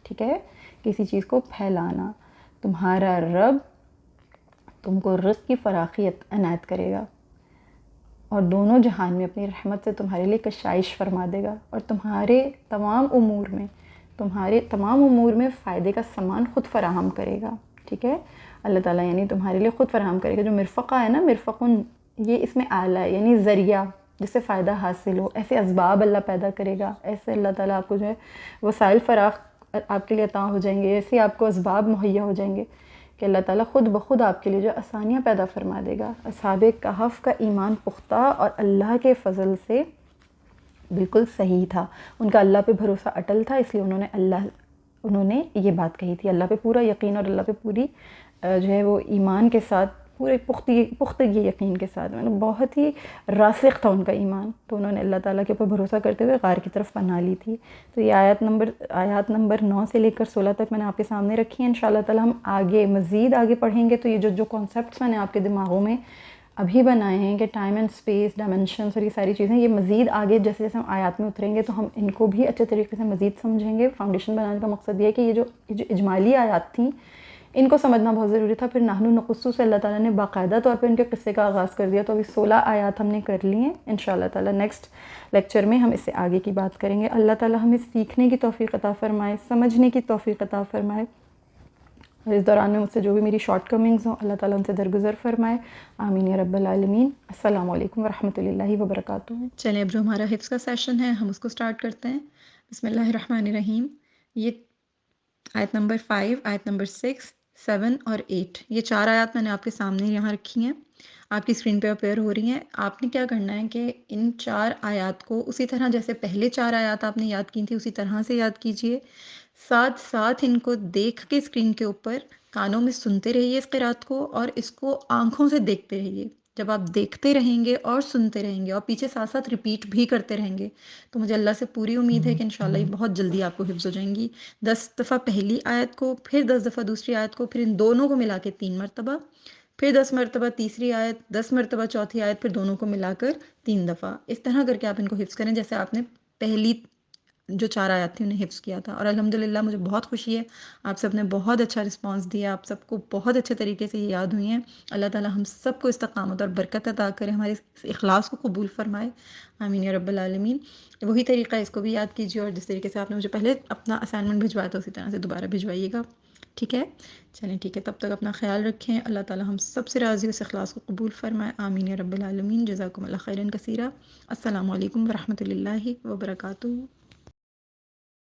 ٹھیک ہے، کسی چیز کو پھیلانا. تمہارا رب تم کو رزق کی فراخیت عنایت کرے گا اور دونوں جہان میں اپنی رحمت سے تمہارے لیے کشائش فرما دے گا، اور تمہارے تمام امور میں فائدے کا سامان خود فراہم کرے گا. ٹھیک ہے، اللہ تعالیٰ یعنی تمہارے لیے خود فراہم کرے گا. جو مرفقہ ہے نا، مرفقن، یہ اس میں اعلیٰ ہے، یعنی ذریعہ جس سے فائدہ حاصل ہو. ایسے اسباب اللہ پیدا کرے گا، ایسے اللہ تعالیٰ آپ کو جو ہے وسائل فراخ آپ کے لیے عطا ہو جائیں گے، ایسے آپ کو اسباب مہیا ہو جائیں گے کہ اللہ تعالیٰ خود بخود آپ کے لیے جو آسانیاں پیدا فرما دے گا. اصحاب کہف کا ایمان پختہ اور اللہ کے فضل سے بالکل صحیح تھا. ان کا اللہ پہ بھروسہ اٹل تھا، اس لیے انہوں نے یہ بات کہی تھی. اللہ پہ پورا یقین اور اللہ پہ پوری جو ہے وہ ایمان کے ساتھ، پورے پختگی یقین کے ساتھ، مطلب بہت ہی راسخ تھا ان کا ایمان. تو انہوں نے اللہ تعالیٰ کے اوپر بھروسہ کرتے ہوئے غار کی طرف پناہ لی تھی. تو یہ آیات نمبر 9 سے لے کر 16 تک میں نے آپ کے سامنے رکھی ہیں. انشاءاللہ تعالیٰ ہم مزید آگے پڑھیں گے تو یہ جو کانسیپٹس میں نے آپ کے دماغوں میں ابھی بنائے ہیں کہ ٹائم اینڈ اسپیس، ڈائمینشنس اور یہ ساری چیزیں، یہ مزید آگے جیسے جیسے ہم آیات میں اتریں گے تو ہم ان کو بھی اچھے طریقے سے مزید سمجھیں گے. فاؤنڈیشن بنانے کا مقصد یہ ہے کہ یہ جو اجمالی آیات تھیں ان کو سمجھنا بہت ضروری تھا. پھر نحن نقص سے اللہ تعالیٰ نے باقاعدہ طور پہ ان کے قصے کا آغاز کر دیا. تو ابھی 16 آیات ہم نے کر لی ہیں. انشاءاللہ تعالیٰ نیکسٹ لیکچر میں ہم اس سے آگے کی بات کریں گے. اللہ تعالیٰ ہمیں سیکھنے کی توفیق عطا فرمائے، سمجھنے کی توفیق عطا فرمائے، اور اس دوران میں مجھ سے جو بھی میری شارٹ کمنگز ہوں اللہ تعالیٰ ان سے درگزر فرمائے. آمین یا رب العالمین. السلام علیکم ورحمۃ اللہ وبرکاتہ. چلیں اب جو ہمارا حفظ کا سیشن ہے ہم اس کو سٹارٹ کرتے ہیں. بسم اللہ الرحمن الرحیم. یہ آیت نمبر 5، آیت نمبر 6، 7 اور 8، یہ 4 آیات میں نے آپ کے سامنے یہاں رکھی ہیں، آپ کی اسکرین پہ اپیئر ہو رہی ہیں. آپ نے کیا کرنا ہے کہ ان 4 آیات کو اسی طرح جیسے پہلے 4 آیات آپ نے یاد کی تھی اسی طرح سے یاد کیجئے. ساتھ ساتھ ان کو دیکھ کے اسکرین کے اوپر کانوں میں سنتے رہیے اس قرات کو، اور اس کو آنکھوں سے دیکھتے رہیے. جب آپ دیکھتے رہیں گے اور سنتے رہیں گے اور پیچھے ساتھ ساتھ ریپیٹ بھی کرتے رہیں گے تو مجھے اللہ سے پوری امید ہے کہ انشاءاللہ یہ بہت جلدی آپ کو حفظ ہو جائیں گی. 10 دفعہ پہلی آیت کو، پھر 10 دفعہ دوسری آیت کو، پھر ان دونوں کو ملا کے 3 مرتبہ، پھر 10 مرتبہ تیسری آیت، 10 مرتبہ چوتھی آیت، پھر دونوں کو ملا کر 3 دفعہ. اس طرح کر کے آپ ان کو حفظ کریں جیسے آپ نے پہلی جو 4 آیات تھی انہیں حفظ کیا تھا. اور الحمدللہ مجھے بہت خوشی ہے، آپ سب نے بہت اچھا رسپانس دیا، آپ سب کو بہت اچھے طریقے سے یہ یاد ہوئی ہیں. اللہ تعالیٰ ہم سب کو استقامت اور برکت عطا کرے، ہمارے اس اخلاص کو قبول فرمائے. آمین یا رب العالمین. وہی طریقہ اس کو بھی یاد کیجیے، اور جس طریقے سے آپ نے مجھے پہلے اپنا اسائنمنٹ بھجوایا تھا اسی طرح سے دوبارہ بھجوائیے گا. ٹھیک ہے، چلیں ٹھیک ہے، تب تک اپنا خیال رکھیں. اللہ تعالیٰ ہم سب سے راضی اس اخلاص کو قبول فرمائے. آمین یا رب العالمین. جزاکم اللہ خیرا کثیرا. السلام علیکم ورحمۃ اللہ وبرکاتہ.